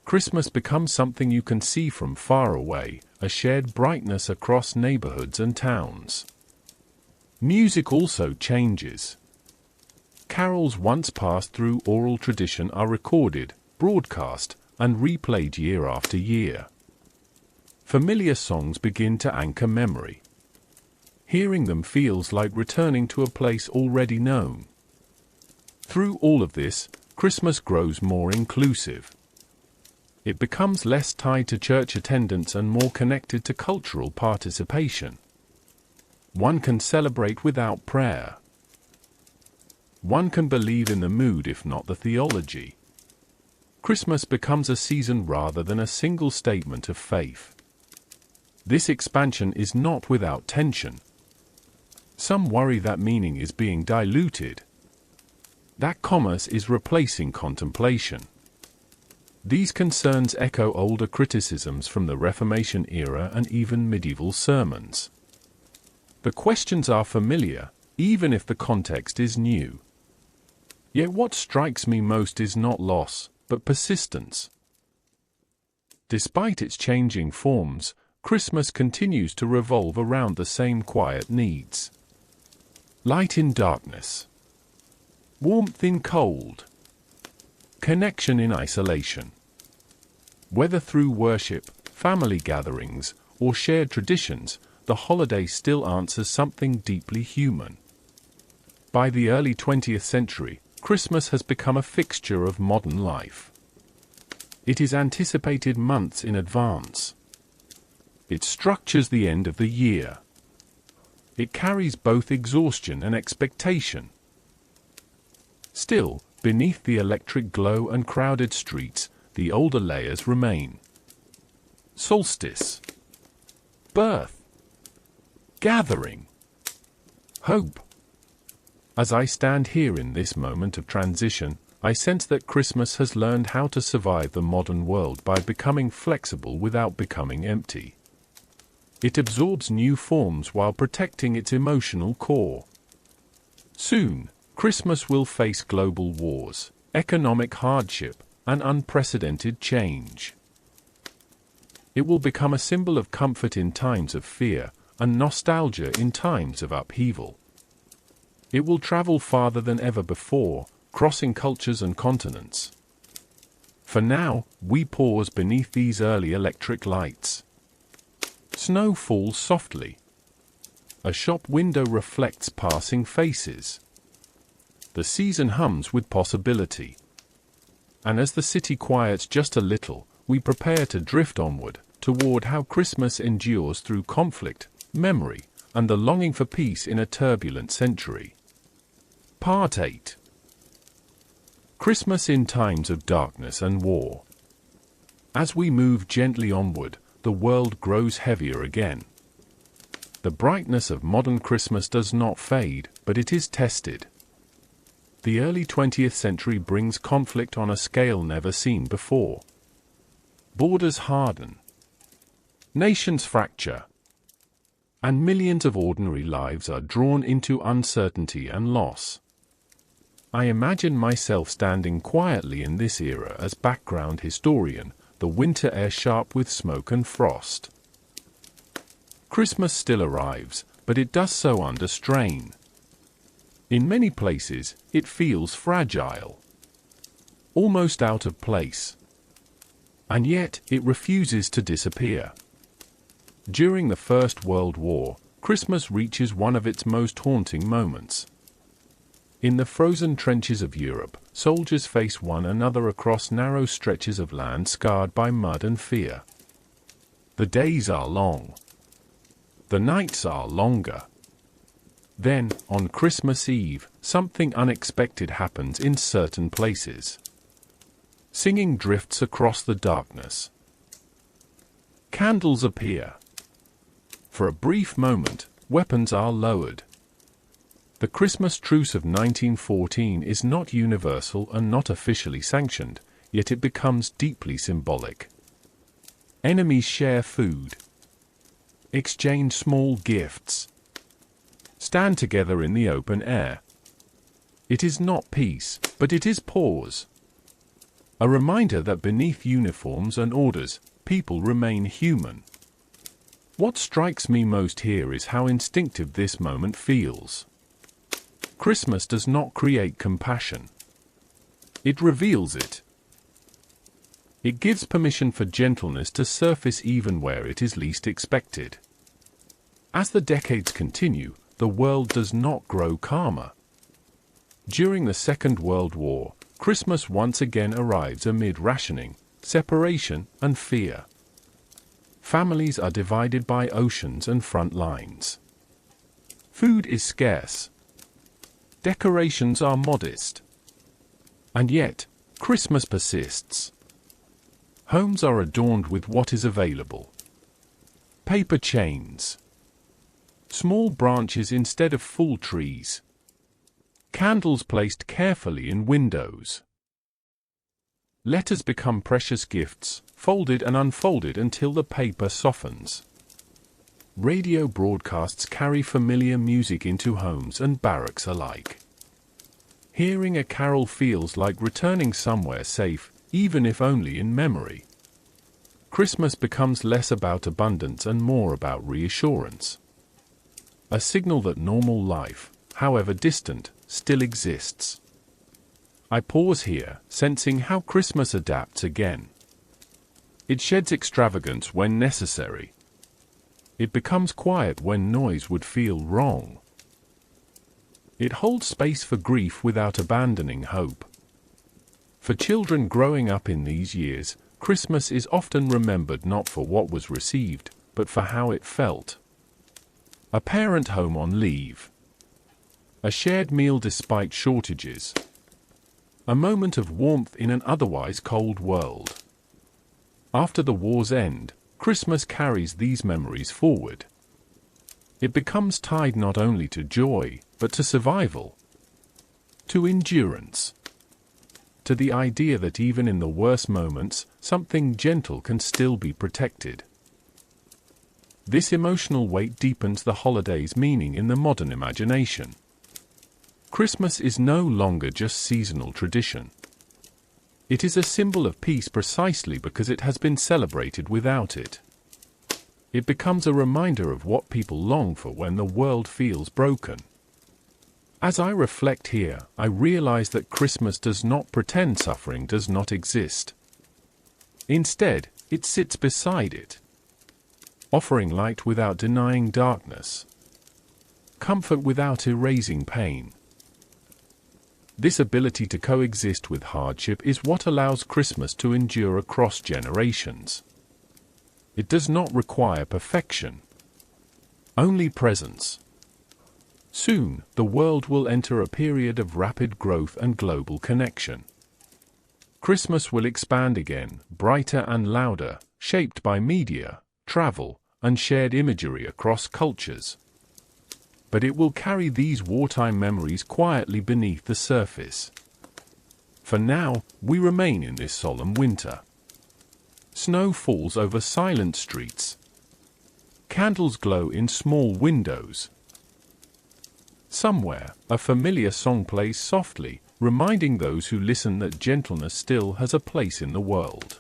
Christmas becomes something you can see from far away, a shared brightness across neighborhoods and towns. Music also changes. Carols once passed through oral tradition are recorded, broadcast, and replayed year after year. Familiar songs begin to anchor memory. Hearing them feels like returning to a place already known. Through all of this, Christmas grows more inclusive. It becomes less tied to church attendance and more connected to cultural participation. One can celebrate without prayer. One can believe in the mood if not the theology. Christmas becomes a season rather than a single statement of faith. This expansion is not without tension. Some worry that meaning is being diluted. That commerce is replacing contemplation. These concerns echo older criticisms from the Reformation era and even medieval sermons. The questions are familiar, even if the context is new. Yet what strikes me most is not loss, but persistence. Despite its changing forms, Christmas continues to revolve around the same quiet needs. Light in darkness. Warmth in cold. Connection in isolation. Whether through worship, family gatherings, or shared traditions, the holiday still answers something deeply human. By the early 20th century, Christmas has become a fixture of modern life. It is anticipated months in advance. It structures the end of the year. It carries both exhaustion and expectation. Still, beneath the electric glow and crowded streets, the older layers remain. Solstice. Birth. Gathering. Hope. As I stand here in this moment of transition, I sense that Christmas has learned how to survive the modern world by becoming flexible without becoming empty. It absorbs new forms while protecting its emotional core. Soon, Christmas will face global wars, economic hardship, and unprecedented change. It will become a symbol of comfort in times of fear, and nostalgia in times of upheaval. It will travel farther than ever before, crossing cultures and continents. For now, we pause beneath these early electric lights. Snow falls softly. A shop window reflects passing faces. The season hums with possibility. And as the city quiets just a little, we prepare to drift onward, toward how Christmas endures through conflict, memory, and the longing for peace in a turbulent century. Part 8. Christmas in times of darkness and war. As we move gently onward, the world grows heavier again. The brightness of modern Christmas does not fade, but it is tested. The early 20th century brings conflict on a scale never seen before. Borders harden. Nations fracture. And millions of ordinary lives are drawn into uncertainty and loss. I imagine myself standing quietly in this era as background historian, the winter air sharp with smoke and frost. Christmas still arrives, but it does so under strain. In many places, it feels fragile, almost out of place. And yet, it refuses to disappear. During the First World War, Christmas reaches one of its most haunting moments. In the frozen trenches of Europe, soldiers face one another across narrow stretches of land scarred by mud and fear. The days are long. The nights are longer. Then, on Christmas Eve, something unexpected happens in certain places. Singing drifts across the darkness. Candles appear. For a brief moment, weapons are lowered. The Christmas truce of 1914 is not universal and not officially sanctioned, yet it becomes deeply symbolic. Enemies share food, exchange small gifts, stand together in the open air. It is not peace, but it is pause. A reminder that beneath uniforms and orders, people remain human. What strikes me most here is how instinctive this moment feels. Christmas does not create compassion. It reveals it. It gives permission for gentleness to surface even where it is least expected. As the decades continue, the world does not grow calmer. During the Second World War, Christmas once again arrives amid rationing, separation, and fear. Families are divided by oceans and front lines. Food is scarce. Decorations are modest. And yet, Christmas persists. Homes are adorned with what is available. Paper chains. Small branches instead of full trees. Candles placed carefully in windows. Letters become precious gifts, folded and unfolded until the paper softens. Radio broadcasts carry familiar music into homes and barracks alike. Hearing a carol feels like returning somewhere safe, even if only in memory. Christmas becomes less about abundance and more about reassurance. A signal that normal life, however distant, still exists. I pause here, sensing how Christmas adapts again. It sheds extravagance when necessary. It becomes quiet when noise would feel wrong. It holds space for grief without abandoning hope. For children growing up in these years, Christmas is often remembered not for what was received, but for how it felt. A parent home on leave. A shared meal despite shortages. A moment of warmth in an otherwise cold world. After the war's end, Christmas carries these memories forward. It becomes tied not only to joy, but to survival, to endurance, to the idea that even in the worst moments, something gentle can still be protected. This emotional weight deepens the holiday's meaning in the modern imagination. Christmas is no longer just seasonal tradition. It is a symbol of peace precisely because it has been celebrated without it. It becomes a reminder of what people long for when the world feels broken. As I reflect here, I realize that Christmas does not pretend suffering does not exist. Instead, it sits beside it, offering light without denying darkness, comfort without erasing pain. This ability to coexist with hardship is what allows Christmas to endure across generations. It does not require perfection, only presence. Soon, the world will enter a period of rapid growth and global connection. Christmas will expand again, brighter and louder, shaped by media, travel, and shared imagery across cultures. But it will carry these wartime memories quietly beneath the surface. For now, we remain in this solemn winter. Snow falls over silent streets. Candles glow in small windows. Somewhere, a familiar song plays softly, reminding those who listen that gentleness still has a place in the world.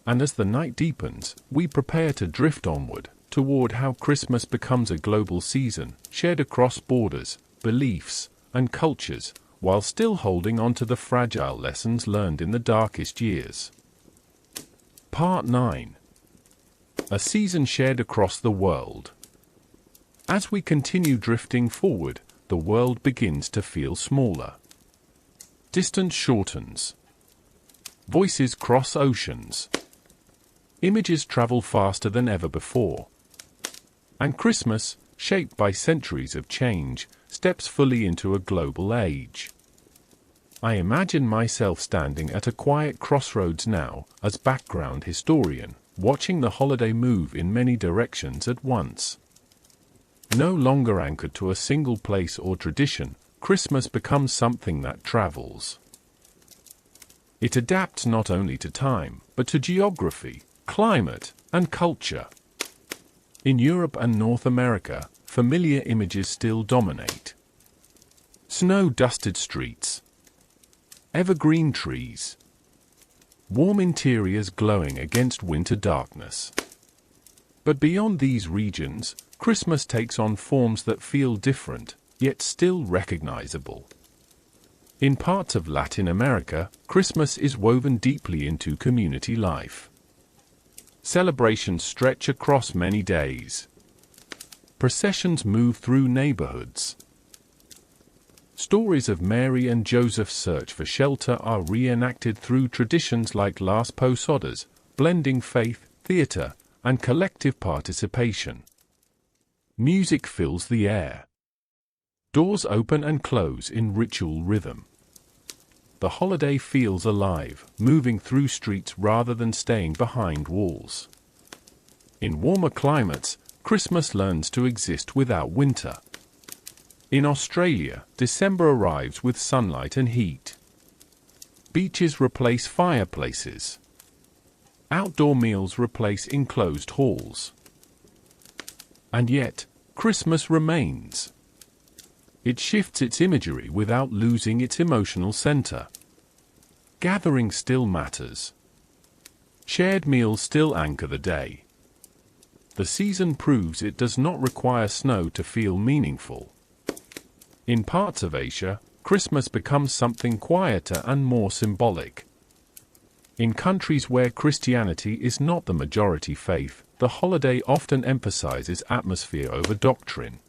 And as the night deepens, we prepare to drift onward, toward how Christmas becomes a global season, shared across borders, beliefs, and cultures, while still holding on to the fragile lessons learned in the darkest years. Part 9. A season shared across the world. As we continue drifting forward, the world begins to feel smaller. Distance shortens. Voices cross oceans. Images travel faster than ever before. And Christmas, shaped by centuries of change, steps fully into a global age. I imagine myself standing at a quiet crossroads now, as background historian, watching the holiday move in many directions at once. No longer anchored to a single place or tradition, Christmas becomes something that travels. It adapts not only to time, but to geography, climate, and culture. In Europe and North America, familiar images still dominate. Snow-dusted streets, evergreen trees, warm interiors glowing against winter darkness. But beyond these regions, Christmas takes on forms that feel different, yet still recognizable. In parts of Latin America, Christmas is woven deeply into community life. Celebrations stretch across many days. Processions move through neighborhoods. Stories of Mary and Joseph's search for shelter are reenacted through traditions like Las Posadas, blending faith, theater, and collective participation. Music fills the air. Doors open and close in ritual rhythm. The holiday feels alive, moving through streets rather than staying behind walls. In warmer climates, Christmas learns to exist without winter. In Australia, December arrives with sunlight and heat. Beaches replace fireplaces. Outdoor meals replace enclosed halls. And yet, Christmas remains. It shifts its imagery without losing its emotional center. Gathering still matters. Shared meals still anchor the day. The season proves it does not require snow to feel meaningful. In parts of Asia, Christmas becomes something quieter and more symbolic. In countries where Christianity is not the majority faith, the holiday often emphasizes atmosphere over doctrine.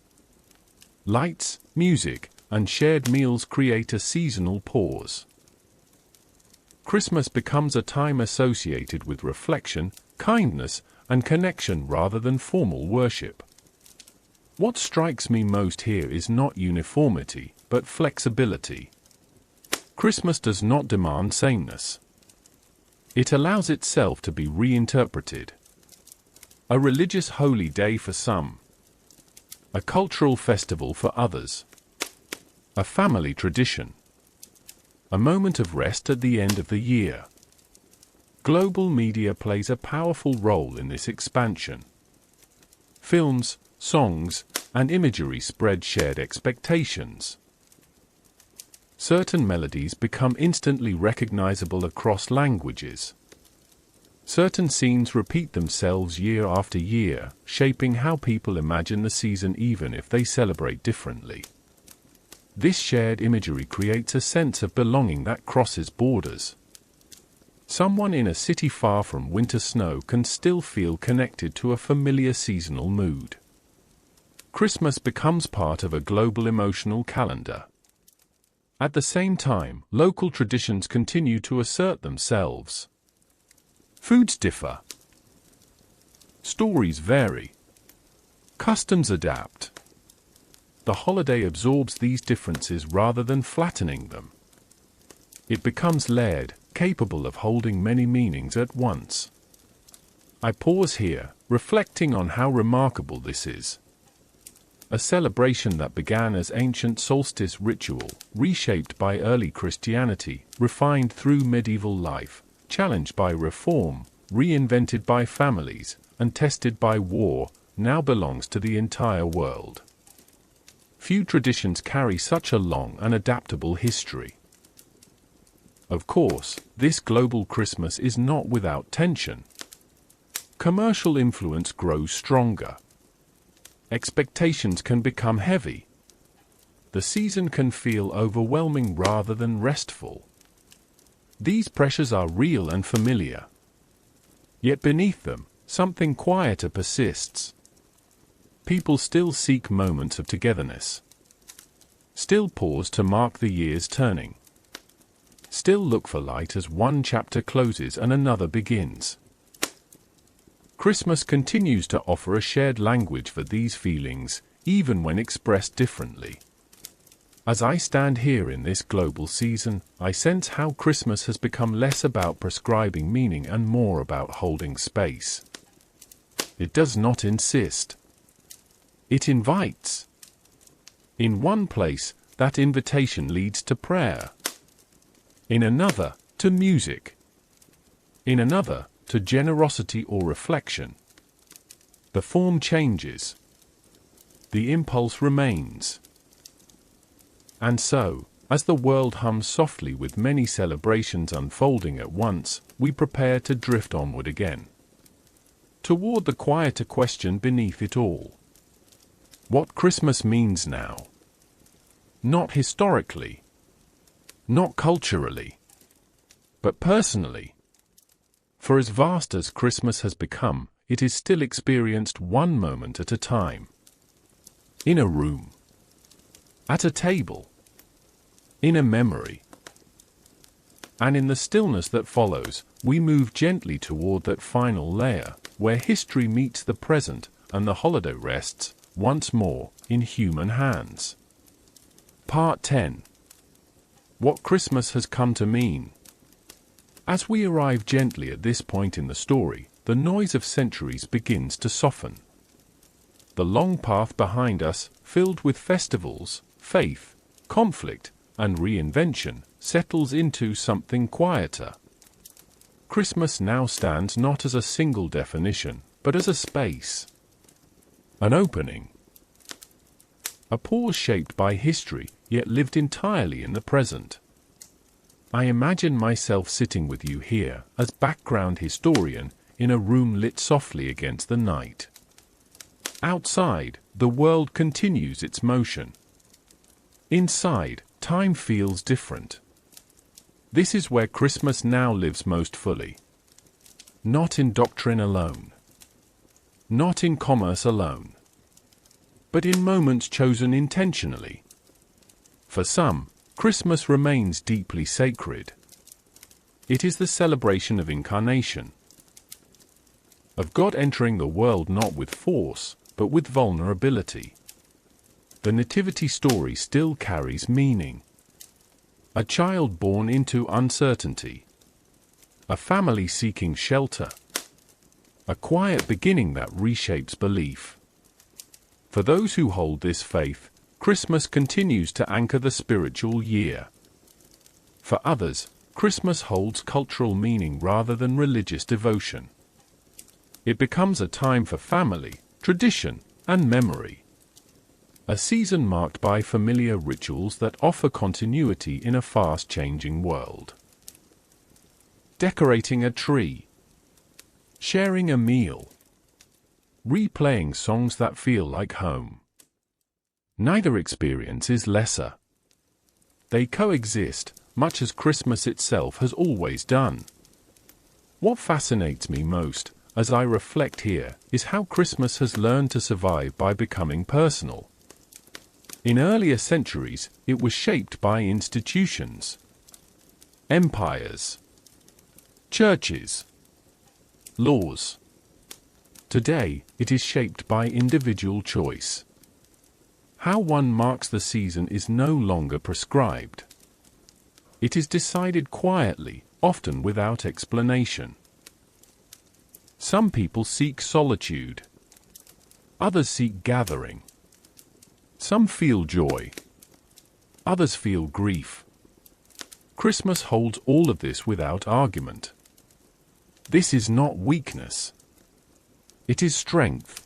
Lights, music, and shared meals create a seasonal pause. Christmas becomes a time associated with reflection, kindness, and connection rather than formal worship. What strikes me most here is not uniformity, but flexibility. Christmas does not demand sameness. It allows itself to be reinterpreted. A religious holy day for some. A cultural festival for others. A family tradition. A moment of rest at the end of the year. Global media plays a powerful role in this expansion. Films, songs, and imagery spread shared expectations. Certain melodies become instantly recognizable across languages. Certain scenes repeat themselves year after year, shaping how people imagine the season even if they celebrate differently. This shared imagery creates a sense of belonging that crosses borders. Someone in a city far from winter snow can still feel connected to a familiar seasonal mood. Christmas becomes part of a global emotional calendar. At the same time, local traditions continue to assert themselves. Foods differ. Stories vary. Customs adapt. The holiday absorbs these differences rather than flattening them. It becomes layered, capable of holding many meanings at once. I pause here, reflecting on how remarkable this is. A celebration that began as ancient solstice ritual, reshaped by early Christianity, refined through medieval life, challenged by reform, reinvented by families, and tested by war, now belongs to the entire world. Few traditions carry such a long and adaptable history. Of course, this global Christmas is not without tension. Commercial influence grows stronger. Expectations can become heavy. The season can feel overwhelming rather than restful. These pressures are real and familiar. Yet beneath them, something quieter persists. People still seek moments of togetherness. Still pause to mark the year's turning. Still look for light as one chapter closes and another begins. Christmas continues to offer a shared language for these feelings, even when expressed differently. As I stand here in this global season, I sense how Christmas has become less about prescribing meaning and more about holding space. It does not insist. It invites. In one place, that invitation leads to prayer. In another, to music. In another, to generosity or reflection. The form changes. The impulse remains. And so, as the world hums softly with many celebrations unfolding at once, we prepare to drift onward again. Toward the quieter question beneath it all. What Christmas means now. Not historically. Not culturally. But personally. For as vast as Christmas has become, it is still experienced one moment at a time. In a room. At a table. In a memory. And in the stillness that follows, we move gently toward that final layer, where history meets the present and the holiday rests, once more, in human hands. Part 10. What Christmas has come to mean. As we arrive gently at this point in the story, the noise of centuries begins to soften. The long path behind us, filled with festivals, faith, conflict, and reinvention, settles into something quieter. Christmas now stands not as a single definition, but as a space. An opening. A pause shaped by history, yet lived entirely in the present. I imagine myself sitting with you here, as background historian, in a room lit softly against the night. Outside, the world continues its motion. Inside, time feels different. This is where Christmas now lives most fully. Not in doctrine alone. Not in commerce alone. But in moments chosen intentionally. For some, Christmas remains deeply sacred. It is the celebration of incarnation. Of God entering the world not with force, but with vulnerability. The nativity story still carries meaning. A child born into uncertainty. A family seeking shelter. A quiet beginning that reshapes belief. For those who hold this faith, Christmas continues to anchor the spiritual year. For others, Christmas holds cultural meaning rather than religious devotion. It becomes a time for family, tradition, and memory. A season marked by familiar rituals that offer continuity in a fast-changing world. Decorating a tree. Sharing a meal. Replaying songs that feel like home. Neither experience is lesser. They coexist, much as Christmas itself has always done. What fascinates me most, as I reflect here, is how Christmas has learned to survive by becoming personal. In earlier centuries, it was shaped by institutions, empires, churches, laws. Today, it is shaped by individual choice. How one marks the season is no longer prescribed. It is decided quietly, often without explanation. Some people seek solitude. Others seek gathering. Some feel joy. Others feel grief. Christmas holds all of this without argument. This is not weakness. It is strength.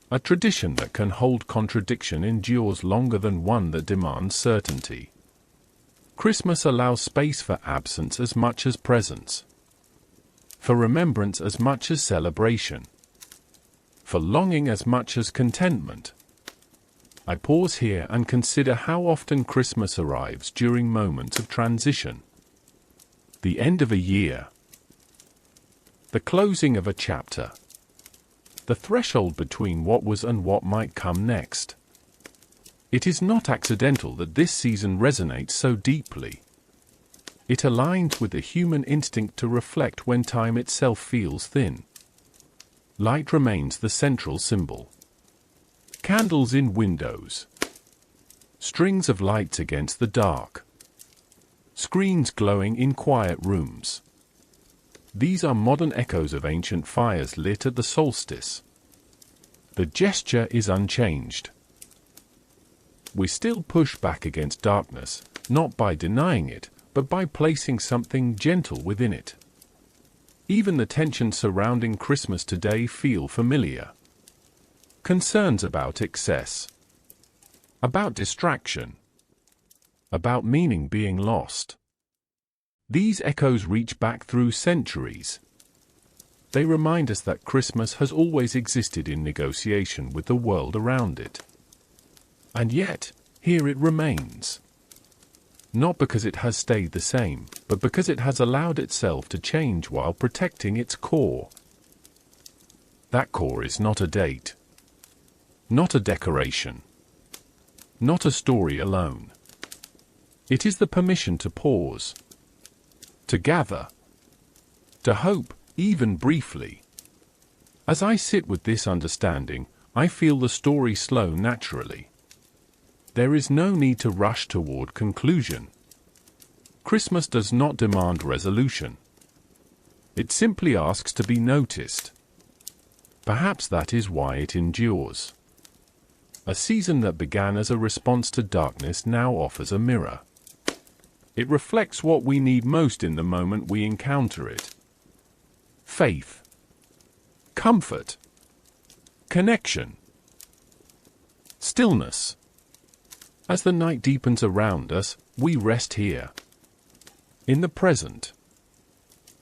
A tradition that can hold contradiction endures longer than one that demands certainty. Christmas allows space for absence as much as presence, for remembrance as much as celebration, for longing as much as contentment. I pause here and consider how often Christmas arrives during moments of transition. The end of a year, the closing of a chapter, the threshold between what was and what might come next. It is not accidental that this season resonates so deeply. It aligns with the human instinct to reflect when time itself feels thin. Light remains the central symbol. Candles in windows. Strings of lights against the dark. Screens glowing in quiet rooms. These are modern echoes of ancient fires lit at the solstice. The gesture is unchanged. We still push back against darkness, not by denying it, but by placing something gentle within it. Even the tensions surrounding Christmas today feel familiar. Concerns about excess. About distraction. About meaning being lost. These echoes reach back through centuries. They remind us that Christmas has always existed in negotiation with the world around it. And yet, here it remains. Not because it has stayed the same, but because it has allowed itself to change while protecting its core. That core is not a date. Not a decoration. Not a story alone. It is the permission to pause. To gather. To hope, even briefly. As I sit with this understanding, I feel the story slow naturally. There is no need to rush toward conclusion. Christmas does not demand resolution. It simply asks to be noticed. Perhaps that is why it endures. A season that began as a response to darkness now offers a mirror. It reflects what we need most in the moment we encounter it. Faith. Comfort. Connection. Stillness. As the night deepens around us, we rest here. In the present.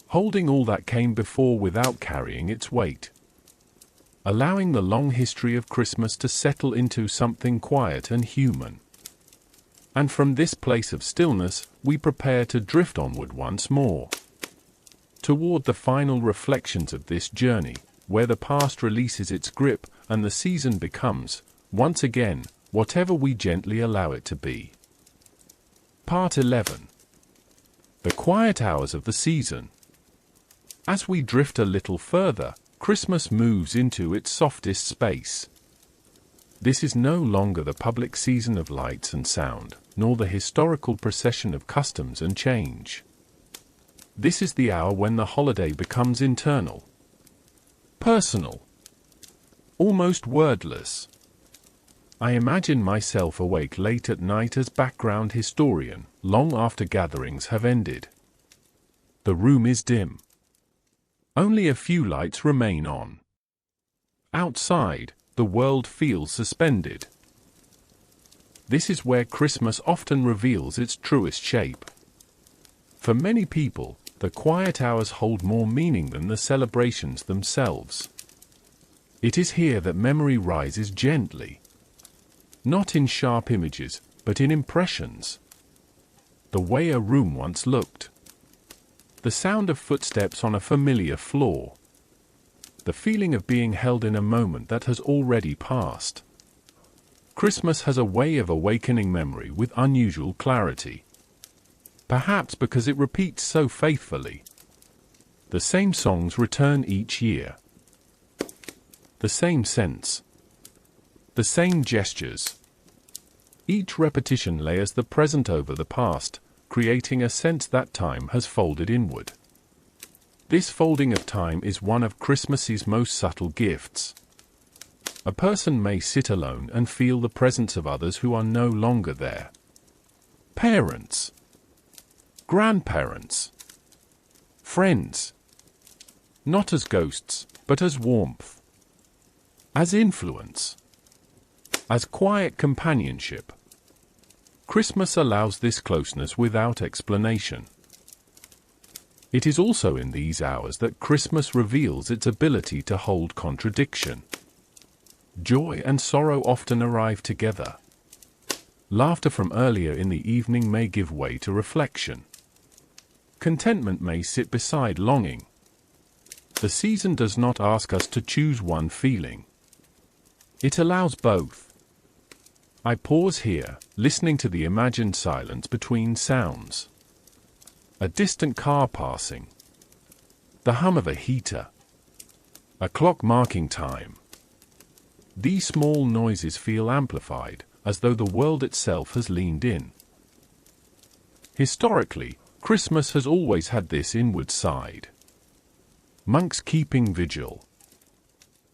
Holding all that came before without carrying its weight. Allowing the long history of Christmas to settle into something quiet and human. And from this place of stillness, we prepare to drift onward once more. Toward the final reflections of this journey, where the past releases its grip and the season becomes, once again, whatever we gently allow it to be. Part 11. The quiet hours of the season. As we drift a little further, Christmas moves into its softest space. This is no longer the public season of lights and sound, nor the historical procession of customs and change. This is the hour when the holiday becomes internal, personal, almost wordless. I imagine myself awake late at night as background historian, long after gatherings have ended. The room is dim. Only a few lights remain on. Outside, the world feels suspended. This is where Christmas often reveals its truest shape. For many people, the quiet hours hold more meaning than the celebrations themselves. It is here that memory rises gently. Not in sharp images, but in impressions. The way a room once looked. The sound of footsteps on a familiar floor. The feeling of being held in a moment that has already passed. Christmas has a way of awakening memory with unusual clarity. Perhaps because it repeats so faithfully. The same songs return each year. The same scents. The same gestures. Each repetition layers the present over the past, creating a sense that time has folded inward. This folding of time is one of Christmas's most subtle gifts. A person may sit alone and feel the presence of others who are no longer there. Parents. Grandparents. Friends. Not as ghosts, but as warmth. As influence. As quiet companionship. Christmas allows this closeness without explanation. It is also in these hours that Christmas reveals its ability to hold contradiction. Joy and sorrow often arrive together. Laughter from earlier in the evening may give way to reflection. Contentment may sit beside longing. The season does not ask us to choose one feeling. It allows both. I pause here, listening to the imagined silence between sounds. A distant car passing. The hum of a heater. A clock marking time. These small noises feel amplified, as though the world itself has leaned in. Historically, Christmas has always had this inward side. Monks keeping vigil.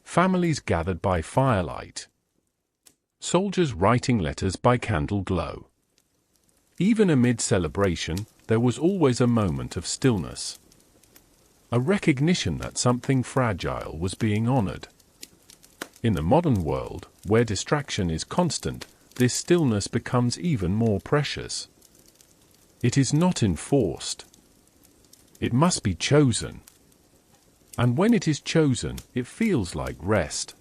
Families gathered by firelight. Soldiers writing letters by candle glow. Even amid celebration, there was always a moment of stillness. A recognition that something fragile was being honored. In the modern world, where distraction is constant, this stillness becomes even more precious. It is not enforced. It must be chosen. And when it is chosen, it feels like rest.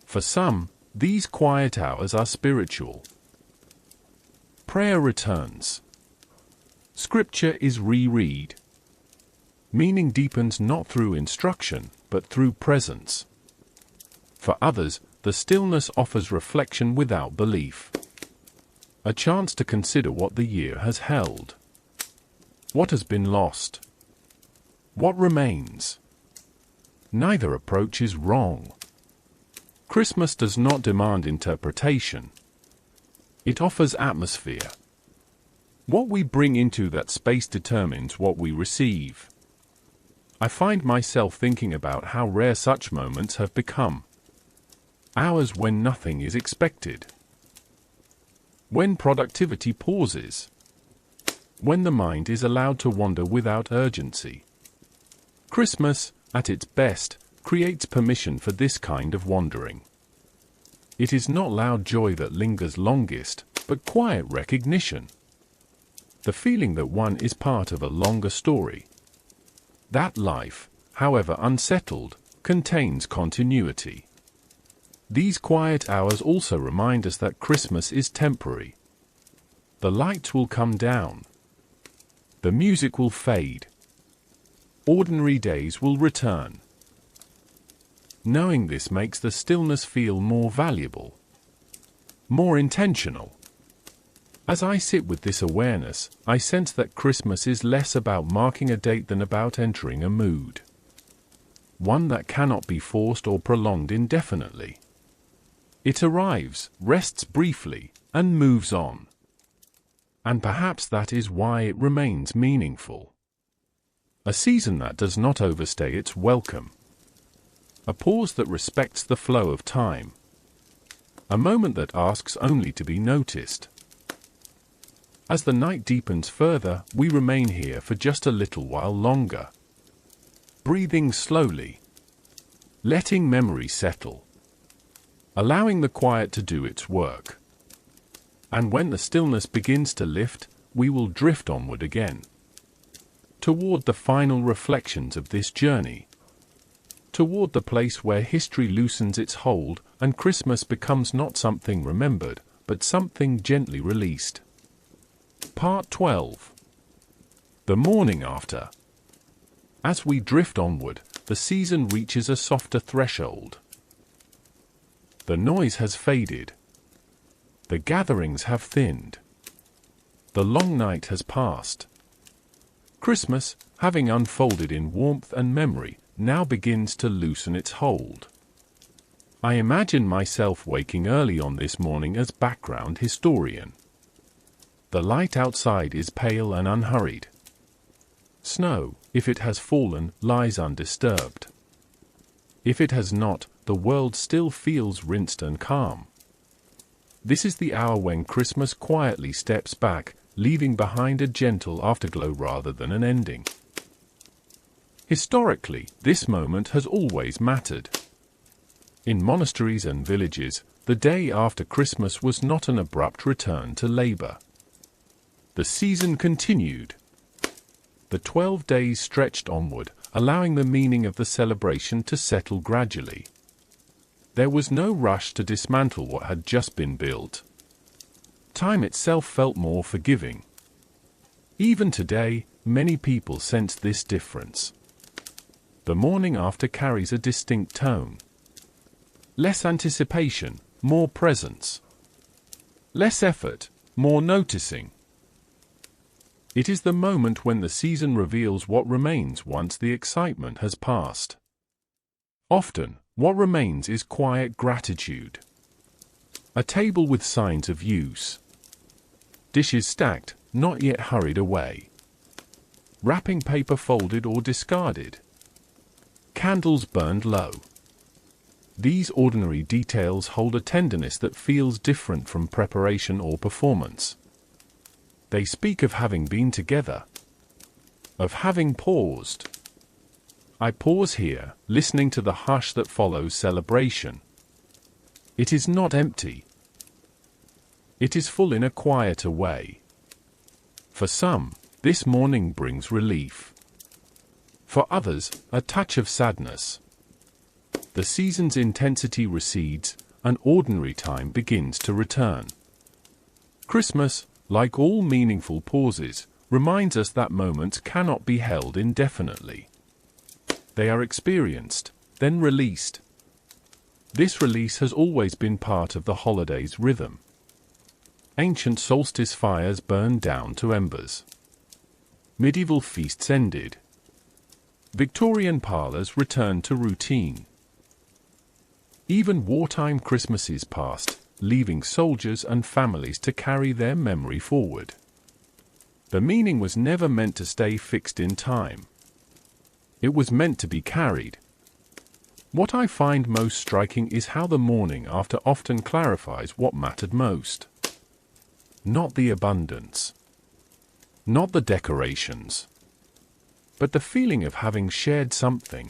For some, these quiet hours are spiritual. Prayer returns. Scripture is reread. Meaning deepens not through instruction, but through presence. For others, the stillness offers reflection without belief. A chance to consider what the year has held. What has been lost? What remains? Neither approach is wrong. Christmas does not demand interpretation. It offers atmosphere. What we bring into that space determines what we receive. I find myself thinking about how rare such moments have become. Hours when nothing is expected. When productivity pauses. When the mind is allowed to wander without urgency. Christmas, at its best, creates permission for this kind of wandering. It is not loud joy that lingers longest, but quiet recognition. The feeling that one is part of a longer story. That life, however unsettled, contains continuity. These quiet hours also remind us that Christmas is temporary. The lights will come down. The music will fade. Ordinary days will return. Knowing this makes the stillness feel more valuable, more intentional. As I sit with this awareness, I sense that Christmas is less about marking a date than about entering a mood. One that cannot be forced or prolonged indefinitely. It arrives, rests briefly, and moves on. And perhaps that is why it remains meaningful. A season that does not overstay its welcome. A pause that respects the flow of time. A moment that asks only to be noticed. As the night deepens further, we remain here for just a little while longer. Breathing slowly. Letting memory settle. Allowing the quiet to do its work. And when the stillness begins to lift, we will drift onward again, toward the final reflections of this journey, toward the place where history loosens its hold and Christmas becomes not something remembered, but something gently released. Part 12. The morning after. As we drift onward, the season reaches a softer threshold. The noise has faded. The gatherings have thinned. The long night has passed. Christmas, having unfolded in warmth and memory, now begins to loosen its hold. I imagine myself waking early on this morning as background historian. The light outside is pale and unhurried. Snow, if it has fallen, lies undisturbed. If it has not, the world still feels rinsed and calm. This is the hour when Christmas quietly steps back, leaving behind a gentle afterglow rather than an ending. Historically, this moment has always mattered. In monasteries and villages, the day after Christmas was not an abrupt return to labor. The season continued. The 12 days stretched onward, allowing the meaning of the celebration to settle gradually. There was no rush to dismantle what had just been built. Time itself felt more forgiving. Even today, many people sense this difference. The morning after carries a distinct tone. Less anticipation, more presence. Less effort, more noticing. It is the moment when the season reveals what remains once the excitement has passed. Often, what remains is quiet gratitude. A table with signs of use. Dishes stacked, not yet hurried away. Wrapping paper folded or discarded. Candles burned low. These ordinary details hold a tenderness that feels different from preparation or performance. They speak of having been together, of having paused. I pause here, listening to the hush that follows celebration. It is not empty. It is full in a quieter way. For some, this morning brings relief. For others, a touch of sadness. The season's intensity recedes, and ordinary time begins to return. Christmas, like all meaningful pauses, reminds us that moments cannot be held indefinitely. They are experienced, then released. This release has always been part of the holiday's rhythm. Ancient solstice fires burned down to embers. Medieval feasts ended. Victorian parlors returned to routine. Even wartime Christmases passed, leaving soldiers and families to carry their memory forward. The meaning was never meant to stay fixed in time. It was meant to be carried. What I find most striking is how the morning after often clarifies what mattered most. Not the abundance. Not the decorations. But the feeling of having shared something.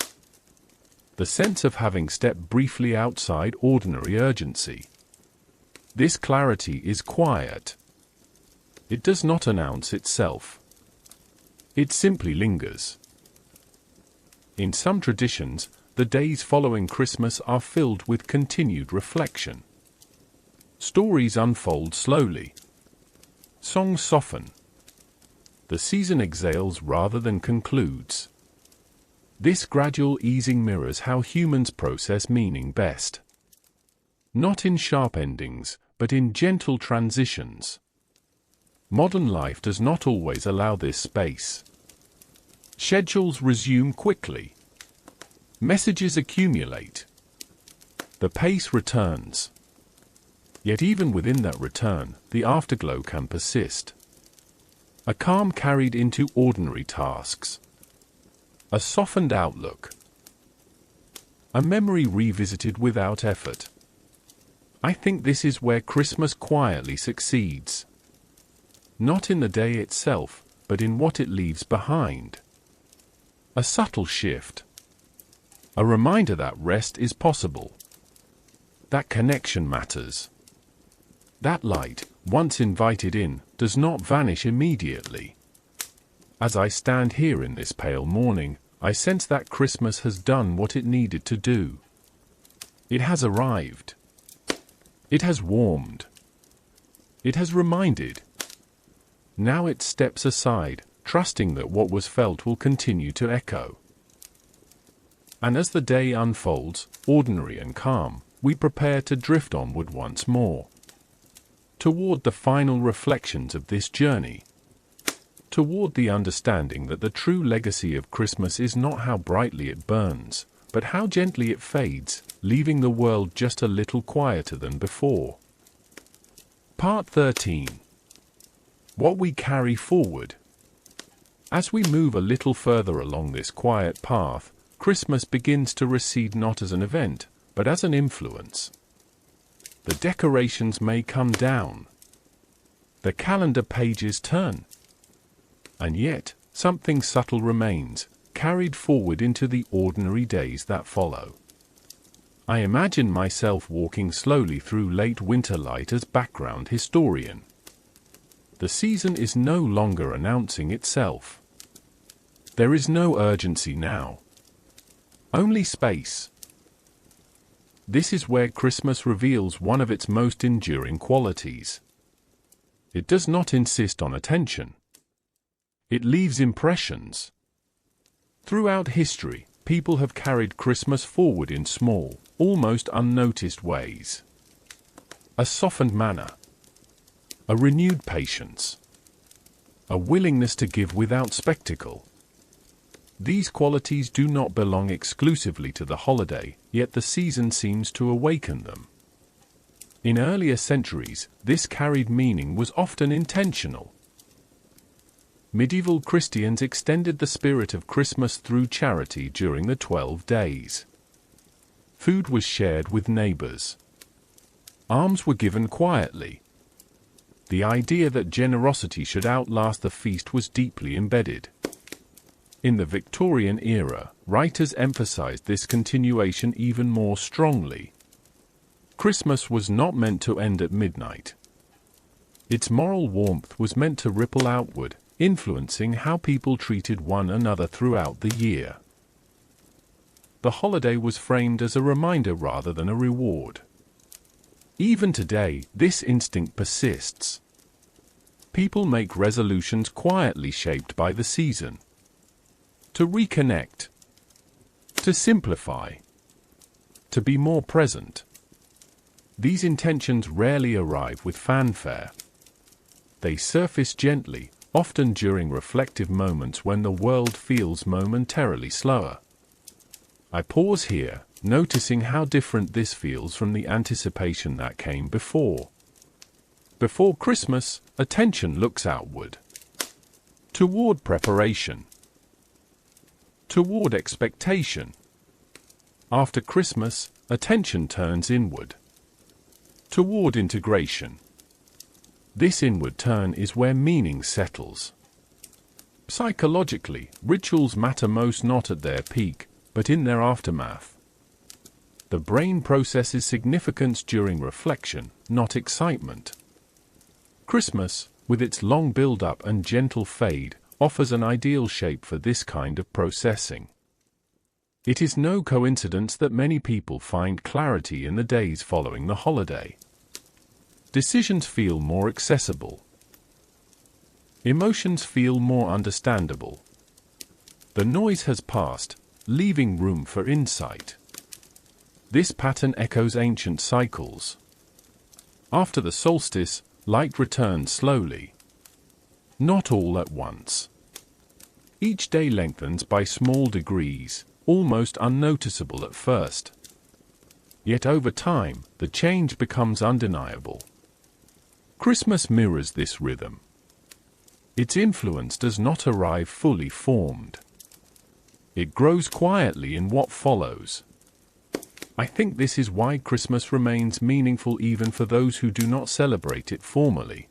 The sense of having stepped briefly outside ordinary urgency. This clarity is quiet. It does not announce itself. It simply lingers. In some traditions, the days following Christmas are filled with continued reflection. Stories unfold slowly. Songs soften. The season exhales rather than concludes. This gradual easing mirrors how humans process meaning best. Not in sharp endings, but in gentle transitions. Modern life does not always allow this space. Schedules resume quickly. Messages accumulate. The pace returns. Yet even within that return, the afterglow can persist. A calm carried into ordinary tasks. A softened outlook. A memory revisited without effort. I think this is where Christmas quietly succeeds. Not in the day itself, but in what it leaves behind. A subtle shift. A reminder that rest is possible. That connection matters. That light, once invited in, does not vanish immediately. As I stand here in this pale morning, I sense that Christmas has done what it needed to do. It has arrived. It has warmed. It has reminded. Now it steps aside, trusting that what was felt will continue to echo. And as the day unfolds, ordinary and calm, we prepare to drift onward once more. Toward the final reflections of this journey. Toward the understanding that the true legacy of Christmas is not how brightly it burns, but how gently it fades, leaving the world just a little quieter than before. Part 13. What we carry forward. As we move a little further along this quiet path, Christmas begins to recede not as an event, but as an influence. The decorations may come down. The calendar pages turn. And yet, something subtle remains, carried forward into the ordinary days that follow. I imagine myself walking slowly through late winter light as background historian. The season is no longer announcing itself. There is no urgency now. Only space. This is where Christmas reveals one of its most enduring qualities. It does not insist on attention. It leaves impressions. Throughout history, people have carried Christmas forward in small, almost unnoticed ways. A softened manner. A renewed patience. A willingness to give without spectacle. These qualities do not belong exclusively to the holiday, yet the season seems to awaken them. In earlier centuries, this carried meaning was often intentional. Medieval Christians extended the spirit of Christmas through charity during the 12 days. Food was shared with neighbors. Alms were given quietly. The idea that generosity should outlast the feast was deeply embedded. In the Victorian era, writers emphasized this continuation even more strongly. Christmas was not meant to end at midnight. Its moral warmth was meant to ripple outward, influencing how people treated one another throughout the year. The holiday was framed as a reminder rather than a reward. Even today, this instinct persists. People make resolutions quietly shaped by the season. To reconnect. To simplify. To be more present. These intentions rarely arrive with fanfare. They surface gently, often during reflective moments when the world feels momentarily slower. I pause here, noticing how different this feels from the anticipation that came before. Before Christmas, attention looks outward. Toward preparation. Toward expectation. After Christmas, attention turns inward. Toward integration. This inward turn is where meaning settles. Psychologically, rituals matter most not at their peak, but in their aftermath. The brain processes significance during reflection, not excitement. Christmas, with its long build-up and gentle fade, offers an ideal shape for this kind of processing. It is no coincidence that many people find clarity in the days following the holiday. Decisions feel more accessible. Emotions feel more understandable. The noise has passed, leaving room for insight. This pattern echoes ancient cycles. After the solstice, light returns slowly. Not all at once. Each day lengthens by small degrees, almost unnoticeable at first. Yet over time, the change becomes undeniable. Christmas mirrors this rhythm. Its influence does not arrive fully formed. It grows quietly in what follows. I think this is why Christmas remains meaningful even for those who do not celebrate it formally.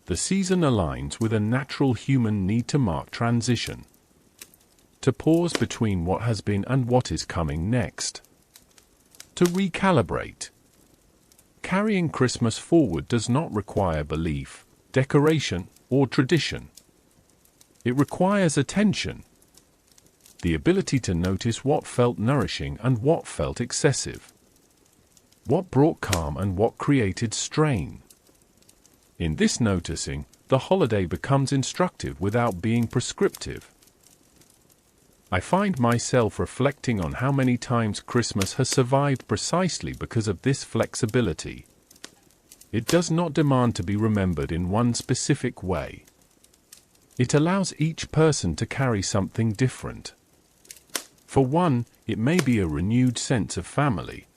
The season aligns with a natural human need to mark transition. To pause between what has been and what is coming next. To recalibrate. Carrying Christmas forward does not require belief, decoration, or tradition. It requires attention. The ability to notice what felt nourishing and what felt excessive. What brought calm and what created strain. In this noticing, the holiday becomes instructive without being prescriptive. I find myself reflecting on how many times Christmas has survived precisely because of this flexibility. It does not demand to be remembered in one specific way. It allows each person to carry something different. For one, it may be a renewed sense of family.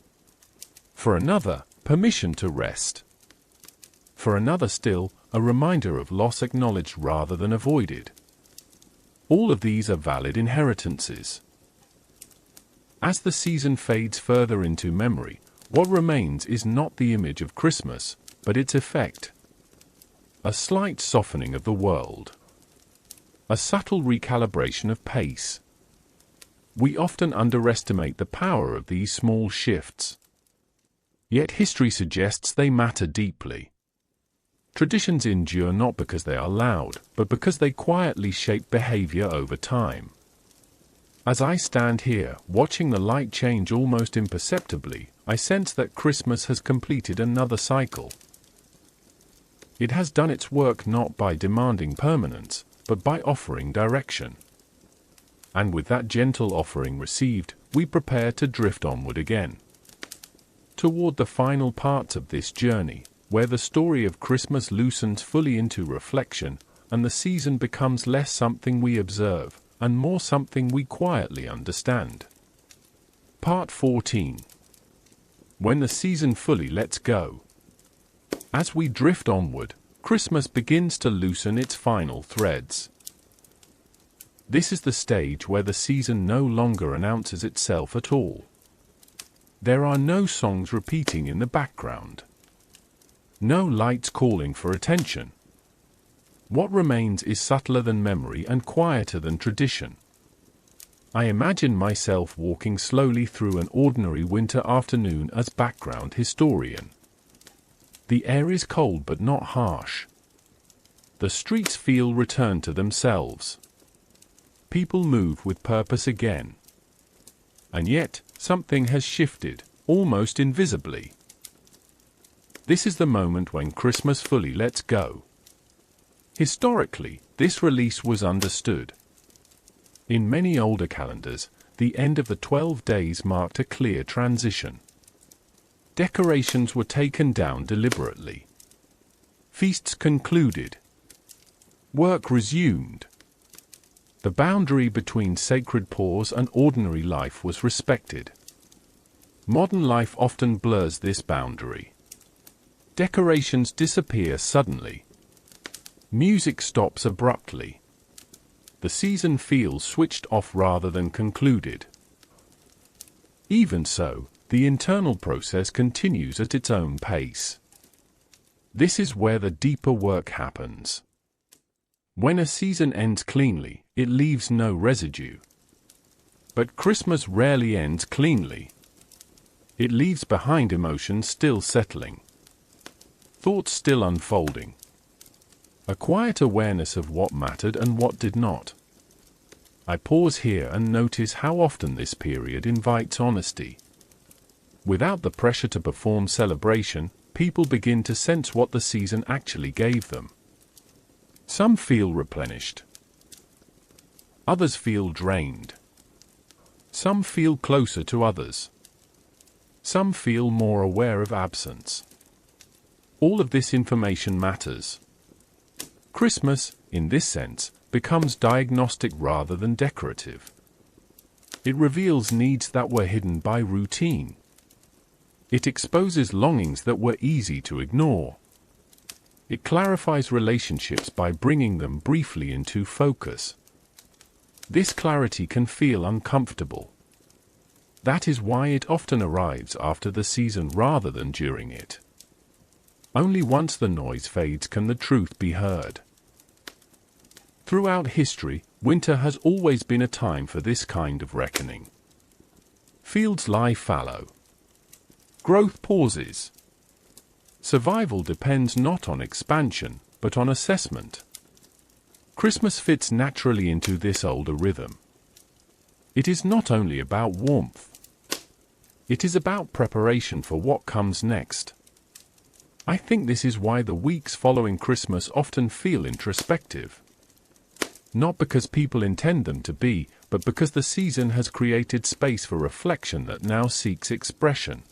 For another, permission to rest. For another still, a reminder of loss acknowledged rather than avoided. All of these are valid inheritances. As the season fades further into memory, what remains is not the image of Christmas, but its effect. A slight softening of the world. A subtle recalibration of pace. We often underestimate the power of these small shifts. Yet history suggests they matter deeply. Traditions endure not because they are loud, but because they quietly shape behavior over time. As I stand here, watching the light change almost imperceptibly, I sense that Christmas has completed another cycle. It has done its work not by demanding permanence, but by offering direction. And with that gentle offering received, we prepare to drift onward again. Toward the final parts of this journey, where the story of Christmas loosens fully into reflection, and the season becomes less something we observe, and more something we quietly understand. Part 14. When the season fully lets go. As we drift onward, Christmas begins to loosen its final threads. This is the stage where the season no longer announces itself at all. There are no songs repeating in the background. No lights calling for attention. What remains is subtler than memory and quieter than tradition. I imagine myself walking slowly through an ordinary winter afternoon as background historian. The air is cold but not harsh. The streets feel returned to themselves. People move with purpose again. And yet, something has shifted, almost invisibly. This is the moment when Christmas fully lets go. Historically, this release was understood. In many older calendars, the end of the 12 days marked a clear transition. Decorations were taken down deliberately. Feasts concluded. Work resumed. The boundary between sacred pause and ordinary life was respected. Modern life often blurs this boundary. Decorations disappear suddenly. Music stops abruptly. The season feels switched off rather than concluded. Even so, the internal process continues at its own pace. This is where the deeper work happens. When a season ends cleanly, it leaves no residue. But Christmas rarely ends cleanly. It leaves behind emotions still settling. Thoughts still unfolding. A quiet awareness of what mattered and what did not. I pause here and notice how often this period invites honesty. Without the pressure to perform celebration, people begin to sense what the season actually gave them. Some feel replenished. Others feel drained. Some feel closer to others. Some feel more aware of absence. All of this information matters. Christmas, in this sense, becomes diagnostic rather than decorative. It reveals needs that were hidden by routine. It exposes longings that were easy to ignore. It clarifies relationships by bringing them briefly into focus. This clarity can feel uncomfortable. That is why it often arrives after the season rather than during it. Only once the noise fades can the truth be heard. Throughout history, winter has always been a time for this kind of reckoning. Fields lie fallow. Growth pauses. Survival depends not on expansion, but on assessment. Christmas fits naturally into this older rhythm. It is not only about warmth. It is about preparation for what comes next. I think this is why the weeks following Christmas often feel introspective. Not because people intend them to be, but because the season has created space for reflection that now seeks expression.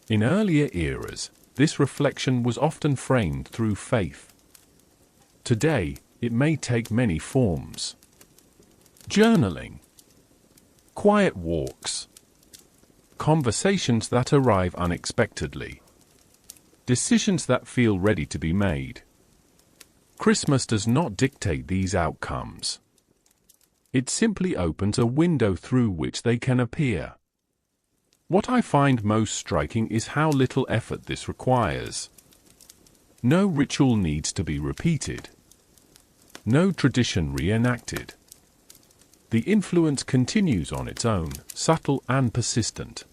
In earlier eras, this reflection was often framed through faith. Today, it may take many forms. Journaling, quiet walks, conversations that arrive unexpectedly, decisions that feel ready to be made. Christmas does not dictate these outcomes. It simply opens a window through which they can appear. What I find most striking is how little effort this requires. No ritual needs to be repeated. No tradition reenacted. The influence continues on its own, subtle and persistent.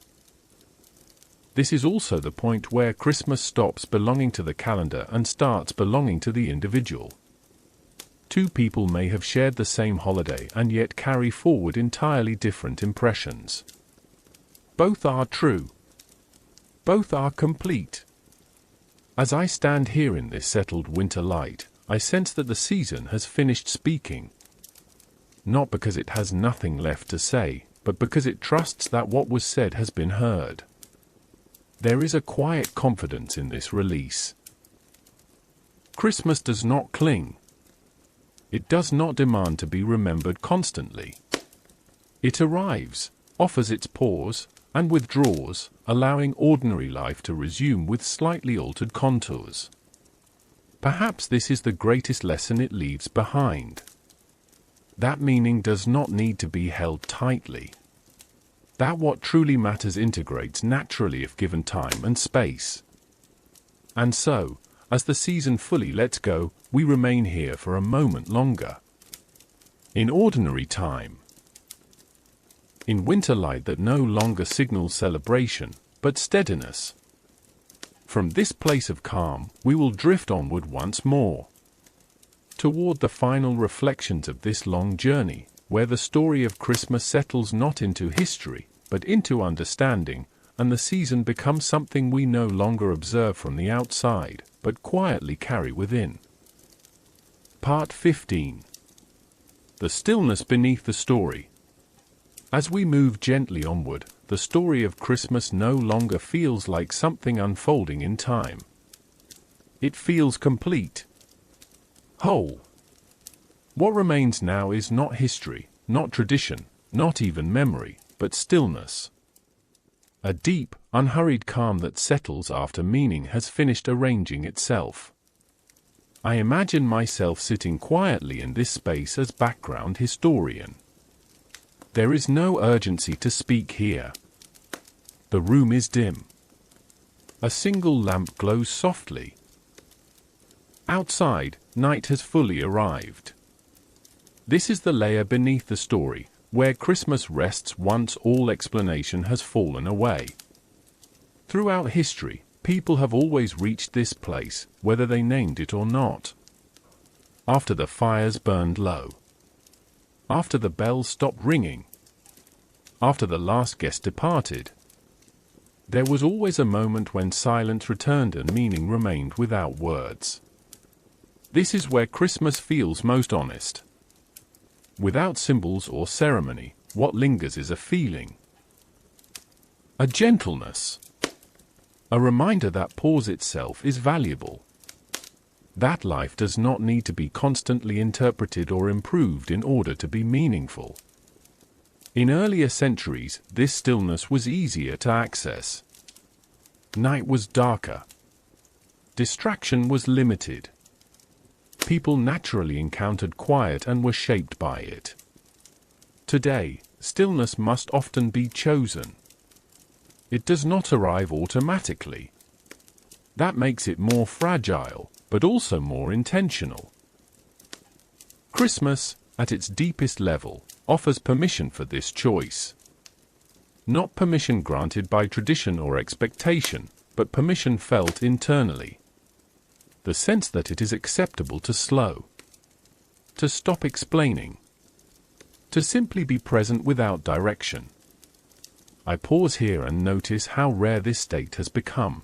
This is also the point where Christmas stops belonging to the calendar and starts belonging to the individual. Two people may have shared the same holiday and yet carry forward entirely different impressions. Both are true. Both are complete. As I stand here in this settled winter light, I sense that the season has finished speaking. Not because it has nothing left to say, but because it trusts that what was said has been heard. There is a quiet confidence in this release. Christmas does not cling. It does not demand to be remembered constantly. It arrives, offers its pause, and withdraws, allowing ordinary life to resume with slightly altered contours. Perhaps this is the greatest lesson it leaves behind. That meaning does not need to be held tightly. That what truly matters integrates naturally if given time and space. And so, as the season fully lets go, we remain here for a moment longer. In ordinary time. In winter light that no longer signals celebration, but steadiness. From this place of calm, we will drift onward once more. Toward the final reflections of this long journey, where the story of Christmas settles not into history, but into understanding, and the season becomes something we no longer observe from the outside, but quietly carry within. Part 15. The stillness beneath the story. As we move gently onward, the story of Christmas no longer feels like something unfolding in time. It feels complete. Whole. What remains now is not history, not tradition, not even memory, but stillness. A deep, unhurried calm that settles after meaning has finished arranging itself. I imagine myself sitting quietly in this space as background historian. There is no urgency to speak here. The room is dim. A single lamp glows softly. Outside, night has fully arrived. This is the layer beneath the story, where Christmas rests once all explanation has fallen away. Throughout history, people have always reached this place, whether they named it or not. After the fires burned low. After the bells stopped ringing. After the last guest departed. There was always a moment when silence returned and meaning remained without words. This is where Christmas feels most honest. Without symbols or ceremony, what lingers is a feeling. A gentleness. A reminder that pause itself is valuable. That life does not need to be constantly interpreted or improved in order to be meaningful. In earlier centuries, this stillness was easier to access. Night was darker. Distraction was limited. People naturally encountered quiet and were shaped by it. Today, stillness must often be chosen. It does not arrive automatically. That makes it more fragile, but also more intentional. Christmas, at its deepest level, offers permission for this choice. Not permission granted by tradition or expectation, but permission felt internally. The sense that it is acceptable to slow, to stop explaining, to simply be present without direction. I pause here and notice how rare this state has become.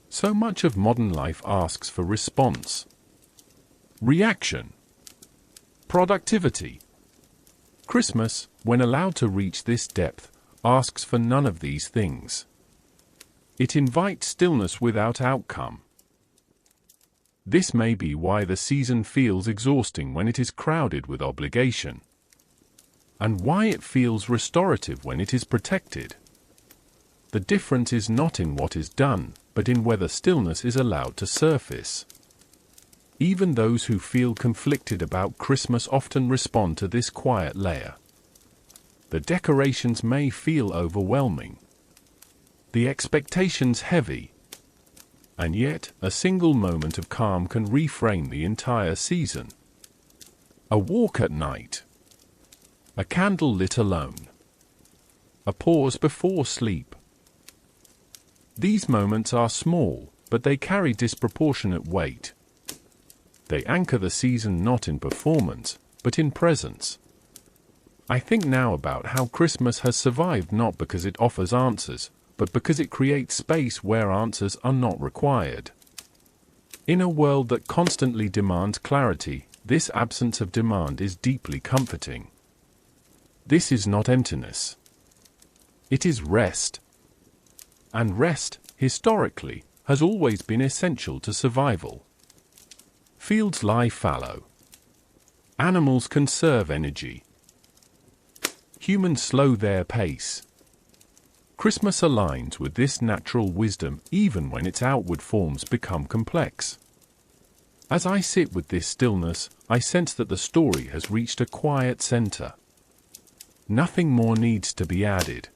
So much of modern life asks for response, reaction, productivity. Christmas, when allowed to reach this depth, asks for none of these things. It invites stillness without outcome. This may be why the season feels exhausting when it is crowded with obligation, and why it feels restorative when it is protected. The difference is not in what is done, but in whether stillness is allowed to surface. Even those who feel conflicted about Christmas often respond to this quiet layer. The decorations may feel overwhelming, the expectations heavy, and yet a single moment of calm can reframe the entire season. A walk at night, a candle lit alone, a pause before sleep. These moments are small, but they carry disproportionate weight. They anchor the season not in performance, but in presence. I think now about how Christmas has survived not because it offers answers, but because it creates space where answers are not required. In a world that constantly demands clarity, this absence of demand is deeply comforting. This is not emptiness. It is rest. And rest, historically, has always been essential to survival. Fields lie fallow. Animals conserve energy. Humans slow their pace. Christmas aligns with this natural wisdom even when its outward forms become complex. As I sit with this stillness, I sense that the story has reached a quiet center. Nothing more needs to be added.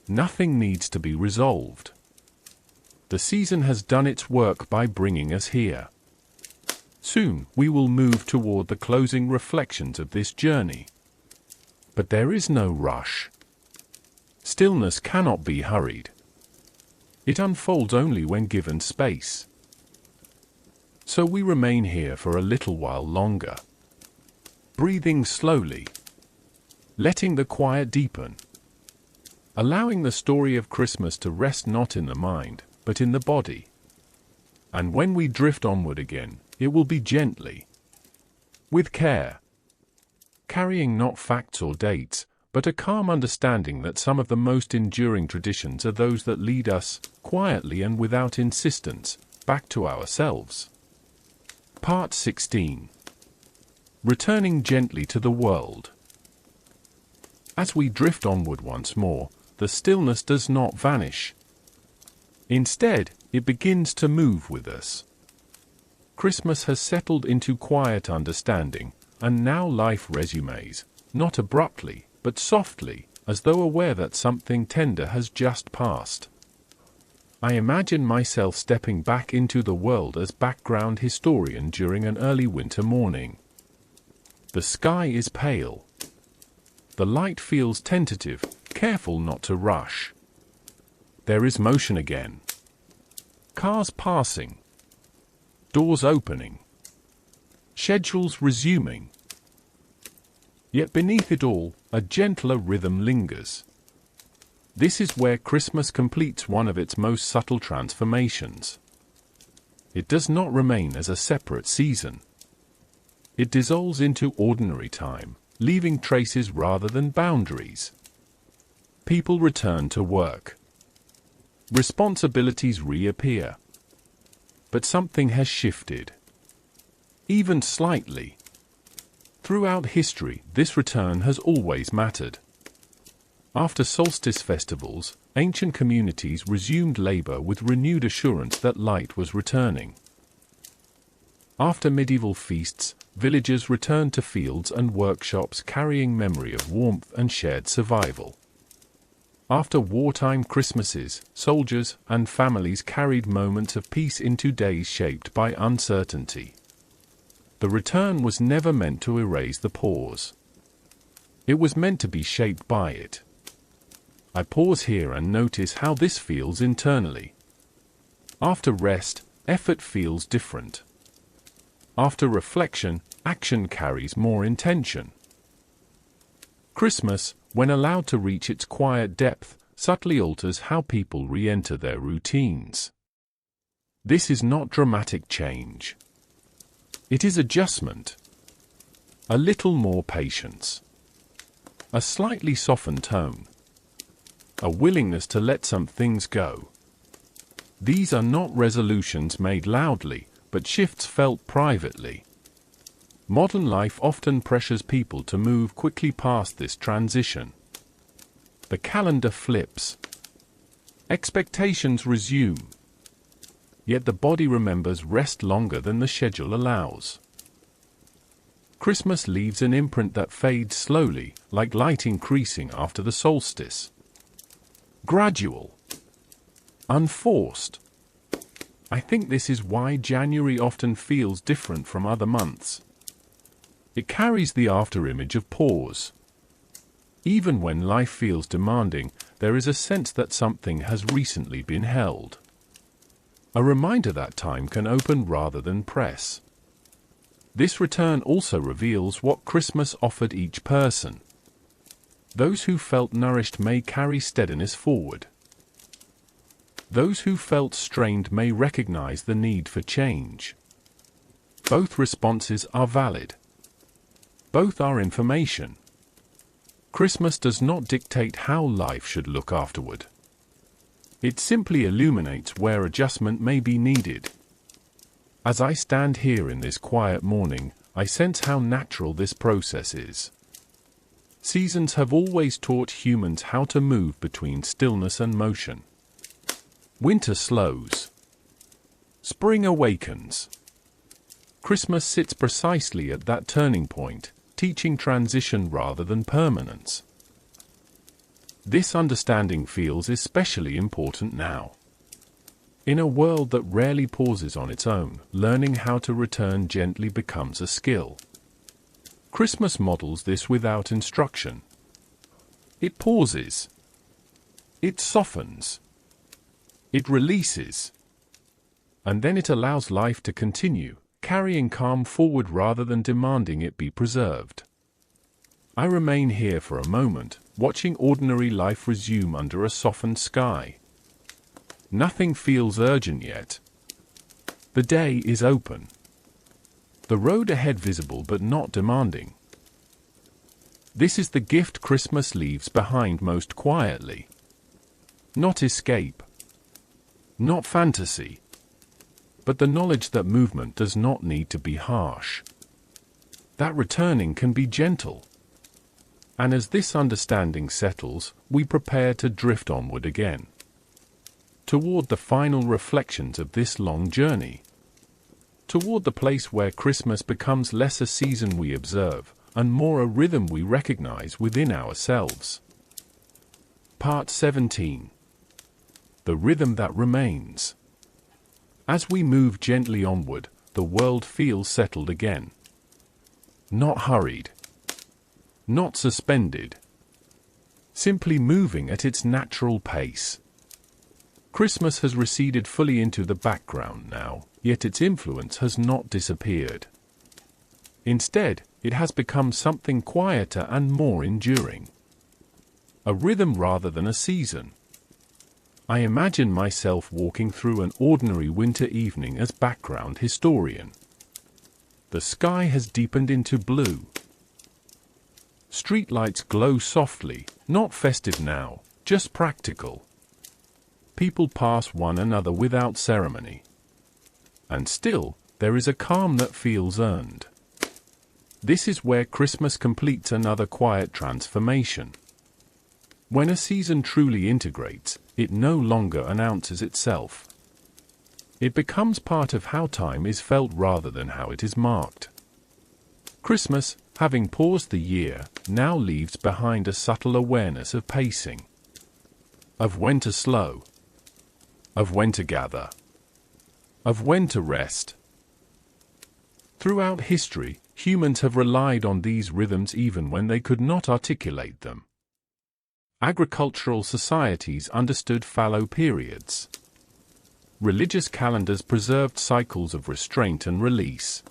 Nothing needs to be resolved. The season has done its work by bringing us here. Soon we will move toward the closing reflections of this journey. But there is no rush. Stillness cannot be hurried. It unfolds only when given space. So we remain here for a little while longer, breathing slowly, letting the quiet deepen, allowing the story of Christmas to rest not in the mind, but in the body. And when we drift onward again, it will be gently, with care, carrying not facts or dates, but a calm understanding that some of the most enduring traditions are those that lead us, quietly and without insistence, back to ourselves. Part 16. Returning gently to the world. As we drift onward once more, the stillness does not vanish. Instead, it begins to move with us. Christmas has settled into quiet understanding, and now life resumes, not abruptly, but softly, as though aware that something tender has just passed. I imagine myself stepping back into the world as background historian during an early winter morning. The sky is pale. The light feels tentative, careful not to rush. There is motion again. Cars passing. Doors opening. Schedules resuming. Yet beneath it all, a gentler rhythm lingers. This is where Christmas completes one of its most subtle transformations. It does not remain as a separate season. It dissolves into ordinary time, leaving traces rather than boundaries. People return to work. Responsibilities reappear. But something has shifted. Even slightly. Throughout history, this return has always mattered. After solstice festivals, ancient communities resumed labor with renewed assurance that light was returning. After medieval feasts, villagers returned to fields and workshops carrying memory of warmth and shared survival. After wartime Christmases, soldiers and families carried moments of peace into days shaped by uncertainty. The return was never meant to erase the pause. It was meant to be shaped by it. I pause here and notice how this feels internally. After rest, effort feels different. After reflection, action carries more intention. Christmas, when allowed to reach its quiet depth, subtly alters how people re-enter their routines. This is not dramatic change. It is adjustment. A little more patience. A slightly softened tone. A willingness to let some things go. These are not resolutions made loudly, but shifts felt privately. Modern life often pressures people to move quickly past this transition. The calendar flips. Expectations resume. Yet the body remembers rest longer than the schedule allows. Christmas leaves an imprint that fades slowly, like light increasing after the solstice. Gradual. Unforced. I think this is why January often feels different from other months. It carries the afterimage of pause. Even when life feels demanding, there is a sense that something has recently been held. A reminder that time can open rather than press. This return also reveals what Christmas offered each person. Those who felt nourished may carry steadiness forward. Those who felt strained may recognize the need for change. Both responses are valid. Both are information. Christmas does not dictate how life should look afterward. It simply illuminates where adjustment may be needed. As I stand here in this quiet morning, I sense how natural this process is. Seasons have always taught humans how to move between stillness and motion. Winter slows. Spring awakens. Christmas sits precisely at that turning point, teaching transition rather than permanence. This understanding feels especially important now. In a world that rarely pauses on its own, learning how to return gently becomes a skill. Christmas models this without instruction. It pauses. It softens. It releases. And then it allows life to continue, carrying calm forward rather than demanding it be preserved. I remain here for a moment, watching ordinary life resume under a softened sky. Nothing feels urgent yet. The day is open. The road ahead visible but not demanding. This is the gift Christmas leaves behind most quietly. Not escape. Not fantasy. But the knowledge that movement does not need to be harsh. That returning can be gentle. And as this understanding settles, we prepare to drift onward again. Toward the final reflections of this long journey. Toward the place where Christmas becomes less a season we observe, and more a rhythm we recognize within ourselves. Part 17. The Rhythm That Remains. As we move gently onward, the world feels settled again. Not hurried. Not suspended. Simply moving at its natural pace. Christmas has receded fully into the background now, yet its influence has not disappeared. Instead, it has become something quieter and more enduring. A rhythm rather than a season. I imagine myself walking through an ordinary winter evening as background historian. The sky has deepened into blue. Streetlights glow softly, not festive now, just practical. People pass one another without ceremony. And still, there is a calm that feels earned. This is where Christmas completes another quiet transformation. When a season truly integrates, it no longer announces itself. It becomes part of how time is felt rather than how it is marked. Christmas, having paused the year, now leaves behind a subtle awareness of pacing. Of when to slow. Of when to gather. Of when to rest. Throughout history, humans have relied on these rhythms even when they could not articulate them. Agricultural societies understood fallow periods. Religious calendars preserved cycles of restraint and release.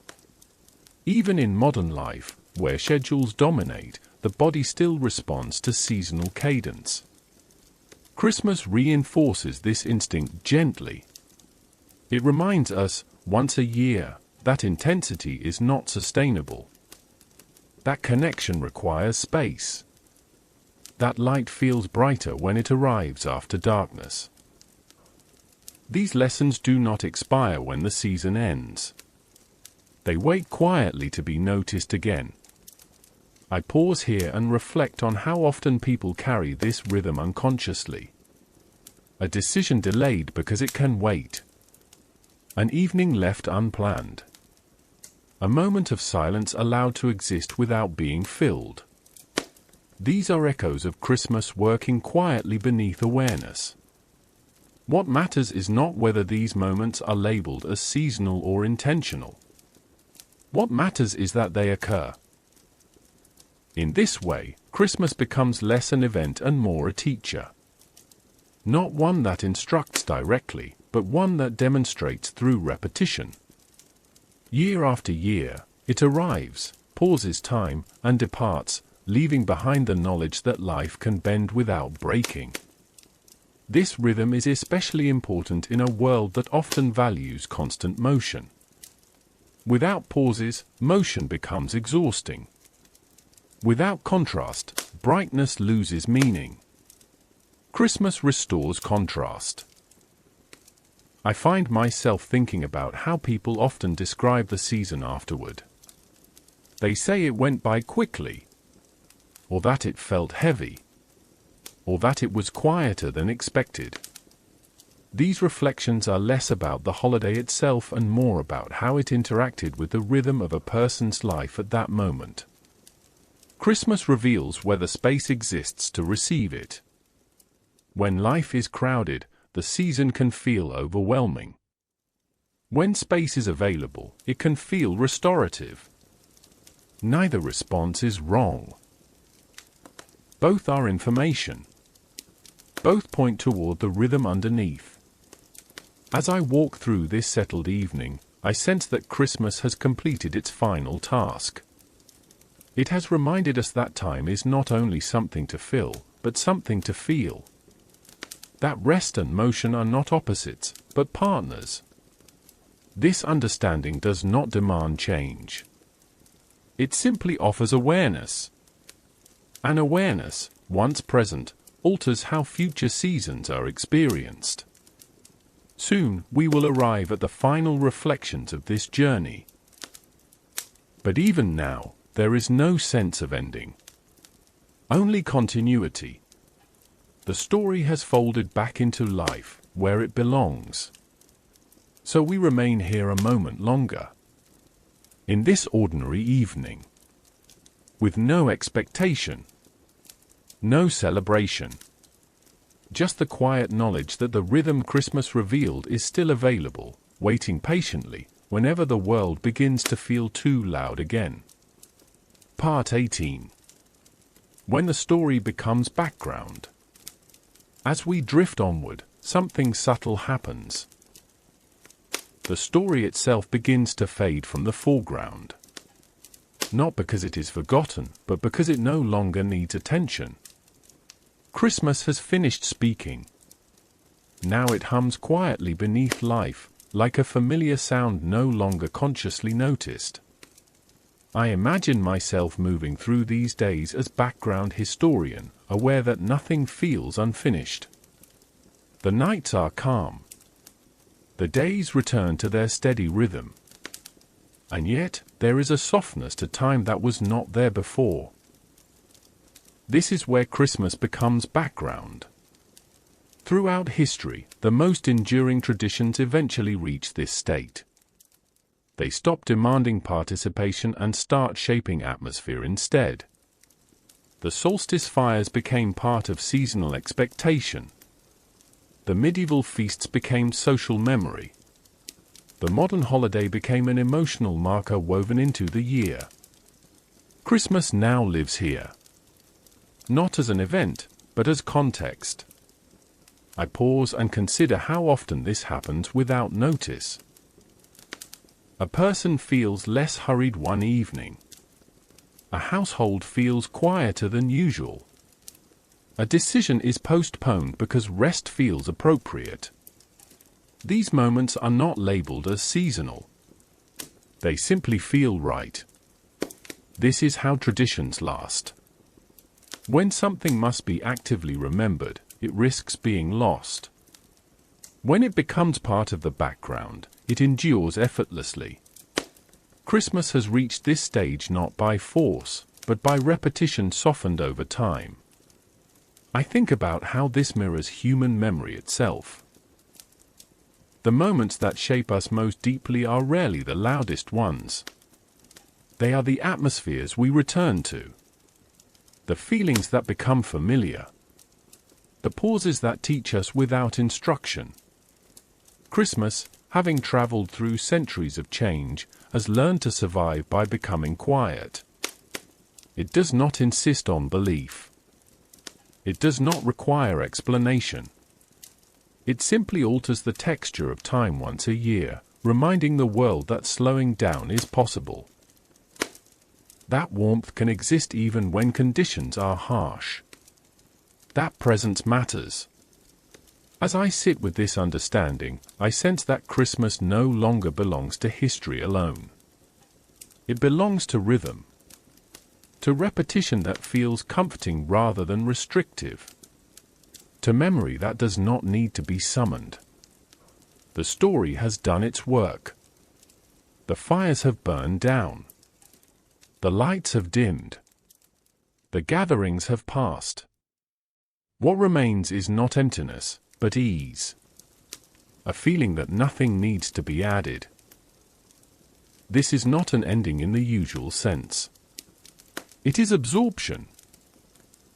Even in modern life, where schedules dominate, the body still responds to seasonal cadence. Christmas reinforces this instinct gently. It reminds us, once a year, that intensity is not sustainable. That connection requires space. That light feels brighter when it arrives after darkness. These lessons do not expire when the season ends. They wait quietly to be noticed again. I pause here and reflect on how often people carry this rhythm unconsciously. A decision delayed because it can wait. An evening left unplanned. A moment of silence allowed to exist without being filled. These are echoes of Christmas working quietly beneath awareness. What matters is not whether these moments are labeled as seasonal or intentional. What matters is that they occur. In this way, Christmas becomes less an event and more a teacher. Not one that instructs directly, but one that demonstrates through repetition. Year after year, it arrives, pauses time, and departs, leaving behind the knowledge that life can bend without breaking. This rhythm is especially important in a world that often values constant motion. Without pauses, motion becomes exhausting. Without contrast, brightness loses meaning. Christmas restores contrast. I find myself thinking about how people often describe the season afterward. They say it went by quickly, or that it felt heavy, or that it was quieter than expected. These reflections are less about the holiday itself and more about how it interacted with the rhythm of a person's life at that moment. Christmas reveals whether space exists to receive it. When life is crowded, the season can feel overwhelming. When space is available, it can feel restorative. Neither response is wrong. Both are information. Both point toward the rhythm underneath. As I walk through this settled evening, I sense that Christmas has completed its final task. It has reminded us that time is not only something to fill, but something to feel. That rest and motion are not opposites, but partners. This understanding does not demand change. It simply offers awareness. An awareness, once present, alters how future seasons are experienced. Soon, we will arrive at the final reflections of this journey. But even now, there is no sense of ending. Only continuity. The story has folded back into life, where it belongs. So we remain here a moment longer. In this ordinary evening. With no expectation. No celebration. Just the quiet knowledge that the rhythm Christmas revealed is still available, waiting patiently, whenever the world begins to feel too loud again. Part 18. When the story becomes background. As we drift onward, something subtle happens. The story itself begins to fade from the foreground. Not because it is forgotten, but because it no longer needs attention. Christmas has finished speaking. Now it hums quietly beneath life, like a familiar sound no longer consciously noticed. I imagine myself moving through these days as background historian, aware that nothing feels unfinished. The nights are calm. The days return to their steady rhythm. And yet, there is a softness to time that was not there before. This is where Christmas becomes background. Throughout history, the most enduring traditions eventually reach this state. They stop demanding participation and start shaping atmosphere instead. The solstice fires became part of seasonal expectation. The medieval feasts became social memory. The modern holiday became an emotional marker woven into the year. Christmas now lives here. Not as an event, but as context. I pause and consider how often this happens without notice. A person feels less hurried one evening. A household feels quieter than usual. A decision is postponed because rest feels appropriate. These moments are not labeled as seasonal. They simply feel right. This is how traditions last. When something must be actively remembered, it risks being lost. When it becomes part of the background, it endures effortlessly. Christmas has reached this stage not by force, but by repetition softened over time. I think about how this mirrors human memory itself. The moments that shape us most deeply are rarely the loudest ones. They are the atmospheres we return to. The feelings that become familiar. The pauses that teach us without instruction. Christmas, having traveled through centuries of change, has learned to survive by becoming quiet. It does not insist on belief. It does not require explanation. It simply alters the texture of time once a year, reminding the world that slowing down is possible. That warmth can exist even when conditions are harsh. That presence matters. As I sit with this understanding, I sense that Christmas no longer belongs to history alone. It belongs to rhythm. To repetition that feels comforting rather than restrictive. To memory that does not need to be summoned. The story has done its work. The fires have burned down. The lights have dimmed. The gatherings have passed. What remains is not emptiness, but ease. A feeling that nothing needs to be added. This is not an ending in the usual sense. It is absorption.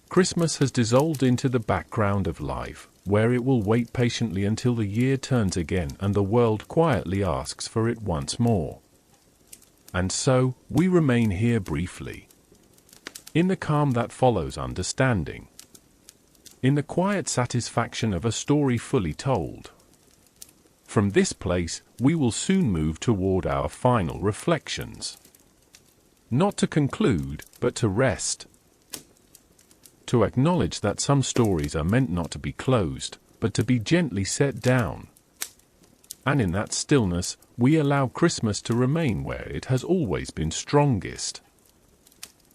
Christmas has dissolved into the background of life, where it will wait patiently until the year turns again and the world quietly asks for it once more. And so, we remain here briefly. In the calm that follows understanding. In the quiet satisfaction of a story fully told. From this place, we will soon move toward our final reflections. Not to conclude, but to rest. To acknowledge that some stories are meant not to be closed, but to be gently set down. And in that stillness, we allow Christmas to remain where it has always been strongest.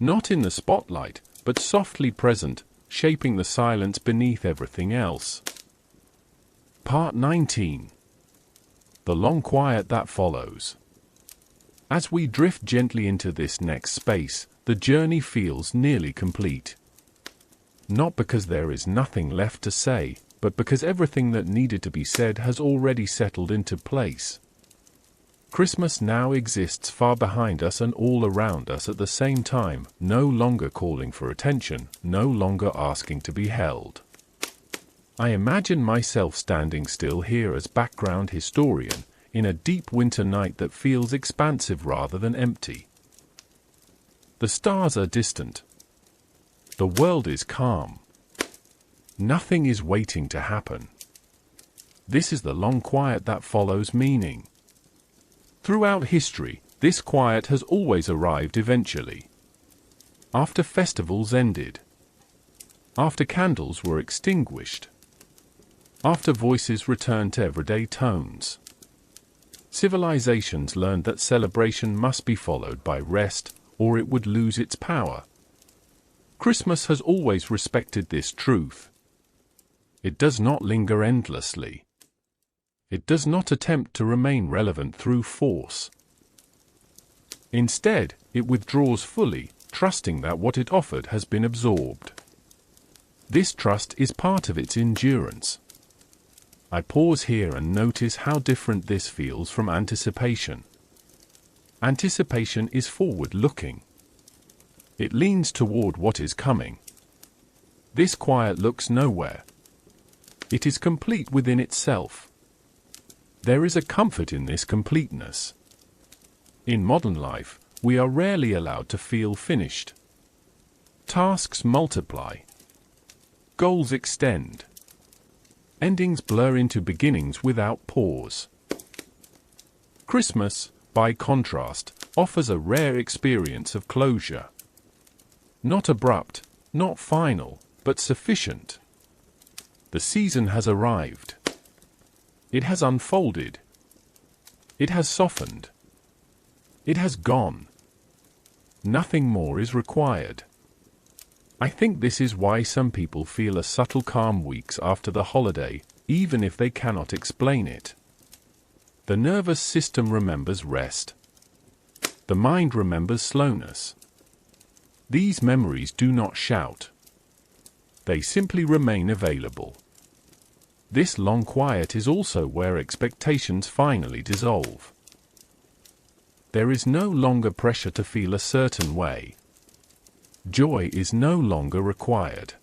Not in the spotlight, but softly present, shaping the silence beneath everything else. Part 19. The long quiet that follows. As we drift gently into this next space, the journey feels nearly complete. Not because there is nothing left to say, but because everything that needed to be said has already settled into place. Christmas now exists far behind us and all around us at the same time, no longer calling for attention, no longer asking to be held. I imagine myself standing still here as background historian, in a deep winter night that feels expansive rather than empty. The stars are distant. The world is calm. Nothing is waiting to happen. This is the long quiet that follows meaning. Throughout history, this quiet has always arrived eventually. After festivals ended. After candles were extinguished. After voices returned to everyday tones. Civilizations learned that celebration must be followed by rest, or it would lose its power. Christmas has always respected this truth. It does not linger endlessly. It does not attempt to remain relevant through force. Instead, it withdraws fully, trusting that what it offered has been absorbed. This trust is part of its endurance. I pause here and notice how different this feels from anticipation. Anticipation is forward-looking. It leans toward what is coming. This quiet looks nowhere. It is complete within itself. There is a comfort in this completeness. In modern life, we are rarely allowed to feel finished. Tasks multiply. Goals extend. Endings blur into beginnings without pause. Christmas, by contrast, offers a rare experience of closure. Not abrupt, not final, but sufficient. The season has arrived. It has unfolded. It has softened. It has gone. Nothing more is required. I think this is why some people feel a subtle calm weeks after the holiday, even if they cannot explain it. The nervous system remembers rest. The mind remembers slowness. These memories do not shout. They simply remain available. This long quiet is also where expectations finally dissolve. There is no longer pressure to feel a certain way. Joy is no longer required.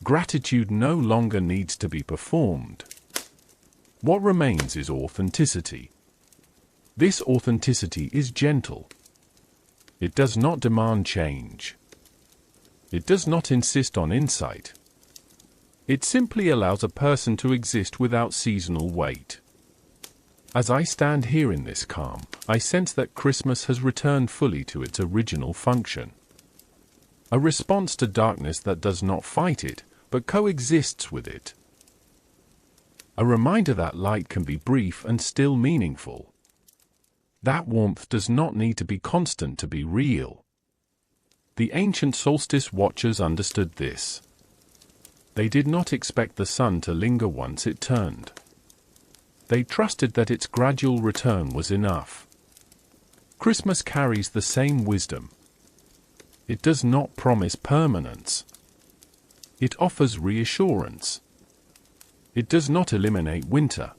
Gratitude no longer needs to be performed. What remains is authenticity. This authenticity is gentle. It does not demand change. It does not insist on insight. It simply allows a person to exist without seasonal weight. As I stand here in this calm, I sense that Christmas has returned fully to its original function. A response to darkness that does not fight it, but coexists with it. A reminder that light can be brief and still meaningful. That warmth does not need to be constant to be real. The ancient solstice watchers understood this. They did not expect the sun to linger once it turned. They trusted that its gradual return was enough. Christmas carries the same wisdom. It does not promise permanence. It offers reassurance. It does not eliminate winter.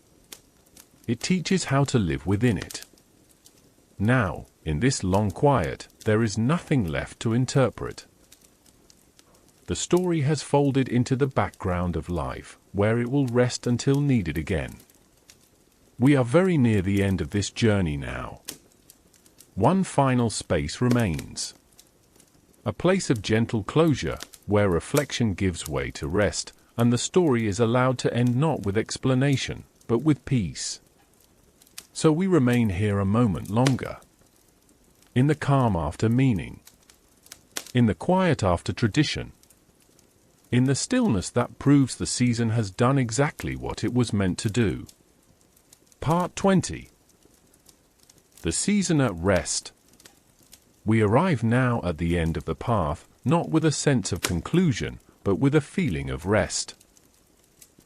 It teaches how to live within it. Now, in this long quiet, there is nothing left to interpret. The story has folded into the background of life, where it will rest until needed again. We are very near the end of this journey now. One final space remains. A place of gentle closure, where reflection gives way to rest, and the story is allowed to end not with explanation, but with peace. So we remain here a moment longer. In the calm after meaning. In the quiet after tradition. In the stillness that proves the season has done exactly what it was meant to do. Part 20. The season at rest. We arrive now at the end of the path, not with a sense of conclusion, but with a feeling of rest.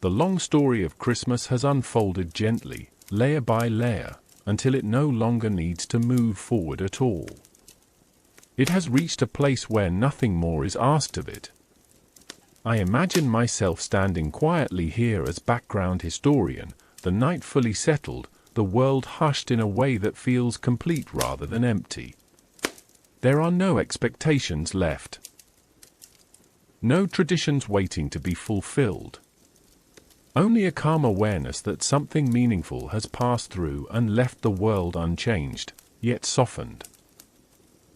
The long story of Christmas has unfolded gently, layer by layer, until it no longer needs to move forward at all. It has reached a place where nothing more is asked of it. I imagine myself standing quietly here as background historian, the night fully settled, the world hushed in a way that feels complete rather than empty. There are no expectations left. No traditions waiting to be fulfilled. Only a calm awareness that something meaningful has passed through and left the world unchanged, yet softened.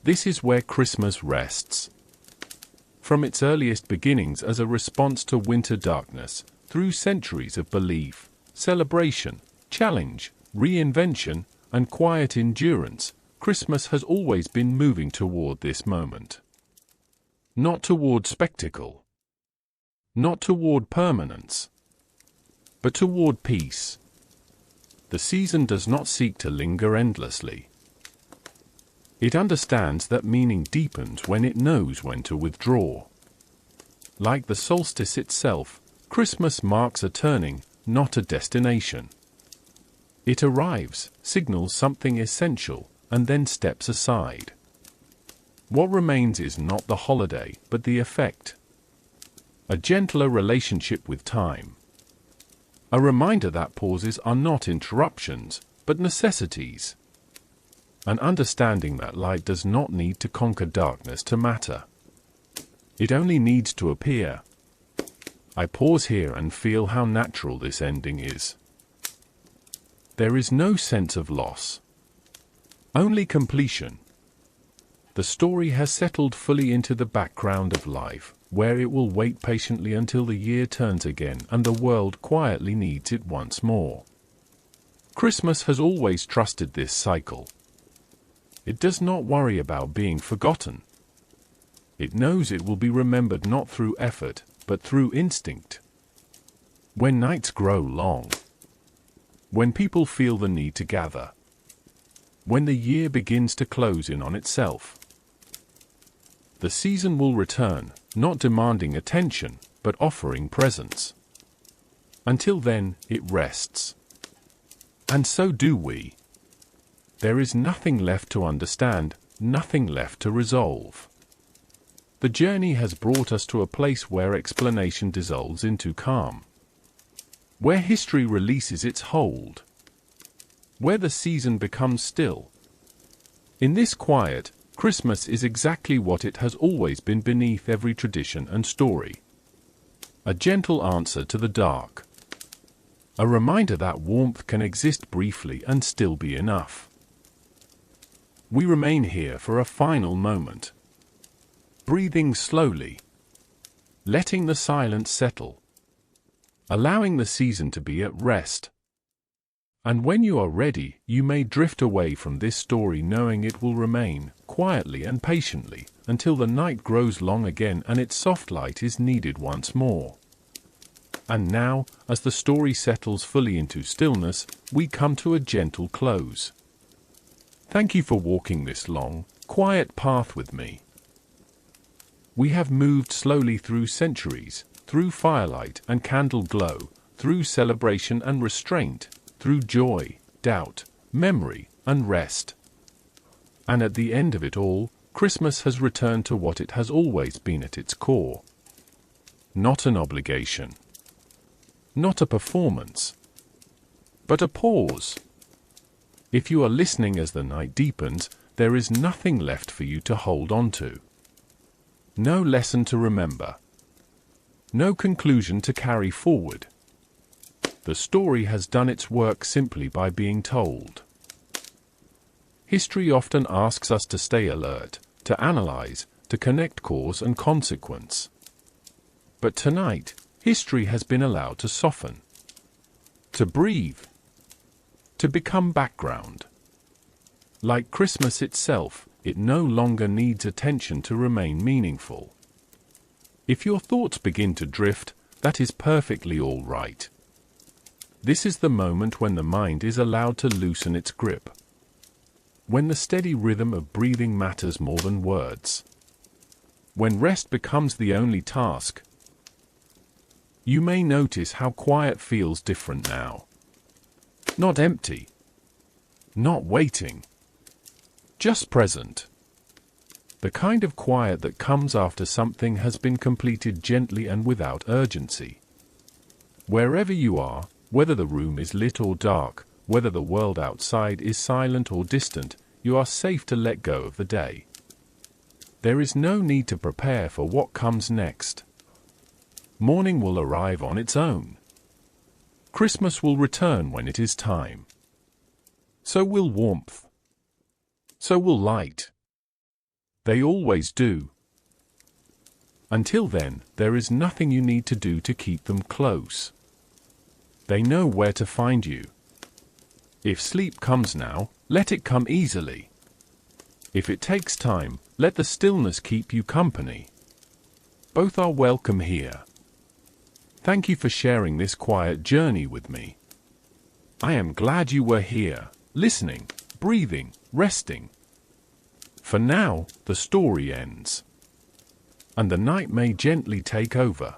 This is where Christmas rests. From its earliest beginnings as a response to winter darkness, through centuries of belief, celebration, challenge, reinvention, and quiet endurance, Christmas has always been moving toward this moment. Not toward spectacle. Not toward permanence. But toward peace. The season does not seek to linger endlessly. It understands that meaning deepens when it knows when to withdraw. Like the solstice itself, Christmas marks a turning, not a destination. It arrives, signals something essential, and then steps aside. What remains is not the holiday, but the effect. A gentler relationship with time. A reminder that pauses are not interruptions, but necessities. An understanding that light does not need to conquer darkness to matter. It only needs to appear. I pause here and feel how natural this ending is. There is no sense of loss. Only completion. The story has settled fully into the background of life, where it will wait patiently until the year turns again and the world quietly needs it once more. Christmas has always trusted this cycle. It does not worry about being forgotten. It knows it will be remembered not through effort, but through instinct. When nights grow long, when people feel the need to gather, when the year begins to close in on itself, the season will return, not demanding attention, but offering presence. Until then, it rests. And so do we. There is nothing left to understand, nothing left to resolve. The journey has brought us to a place where explanation dissolves into calm, where history releases its hold, where the season becomes still. In this quiet, Christmas is exactly what it has always been beneath every tradition and story. A gentle answer to the dark. A reminder that warmth can exist briefly and still be enough. We remain here for a final moment, breathing slowly, letting the silence settle, allowing the season to be at rest. And when you are ready, you may drift away from this story knowing it will remain, quietly and patiently, until the night grows long again and its soft light is needed once more. And now, as the story settles fully into stillness, we come to a gentle close. Thank you for walking this long, quiet path with me. We have moved slowly through centuries, through firelight and candle glow, through celebration and restraint, through joy, doubt, memory, and rest. And at the end of it all, Christmas has returned to what it has always been at its core. Not an obligation. Not a performance. But a pause. If you are listening as the night deepens, there is nothing left for you to hold on to. No lesson to remember. No conclusion to carry forward. The story has done its work simply by being told. History often asks us to stay alert, to analyze, to connect cause and consequence. But tonight, history has been allowed to soften, to breathe, to become background. Like Christmas itself, it no longer needs attention to remain meaningful. If your thoughts begin to drift, that is perfectly all right. This is the moment when the mind is allowed to loosen its grip, when the steady rhythm of breathing matters more than words, when rest becomes the only task. You may notice how quiet feels different now. Not empty, not waiting, just present. The kind of quiet that comes after something has been completed gently and without urgency. Wherever you are, whether the room is lit or dark, whether the world outside is silent or distant, you are safe to let go of the day. There is no need to prepare for what comes next. Morning will arrive on its own. Christmas will return when it is time. So will warmth. So will light. They always do. Until then, there is nothing you need to do to keep them close. They know where to find you. If sleep comes now, let it come easily. If it takes time, let the stillness keep you company. Both are welcome here. Thank you for sharing this quiet journey with me. I am glad you were here, listening, breathing, resting. For now, the story ends, and the night may gently take over.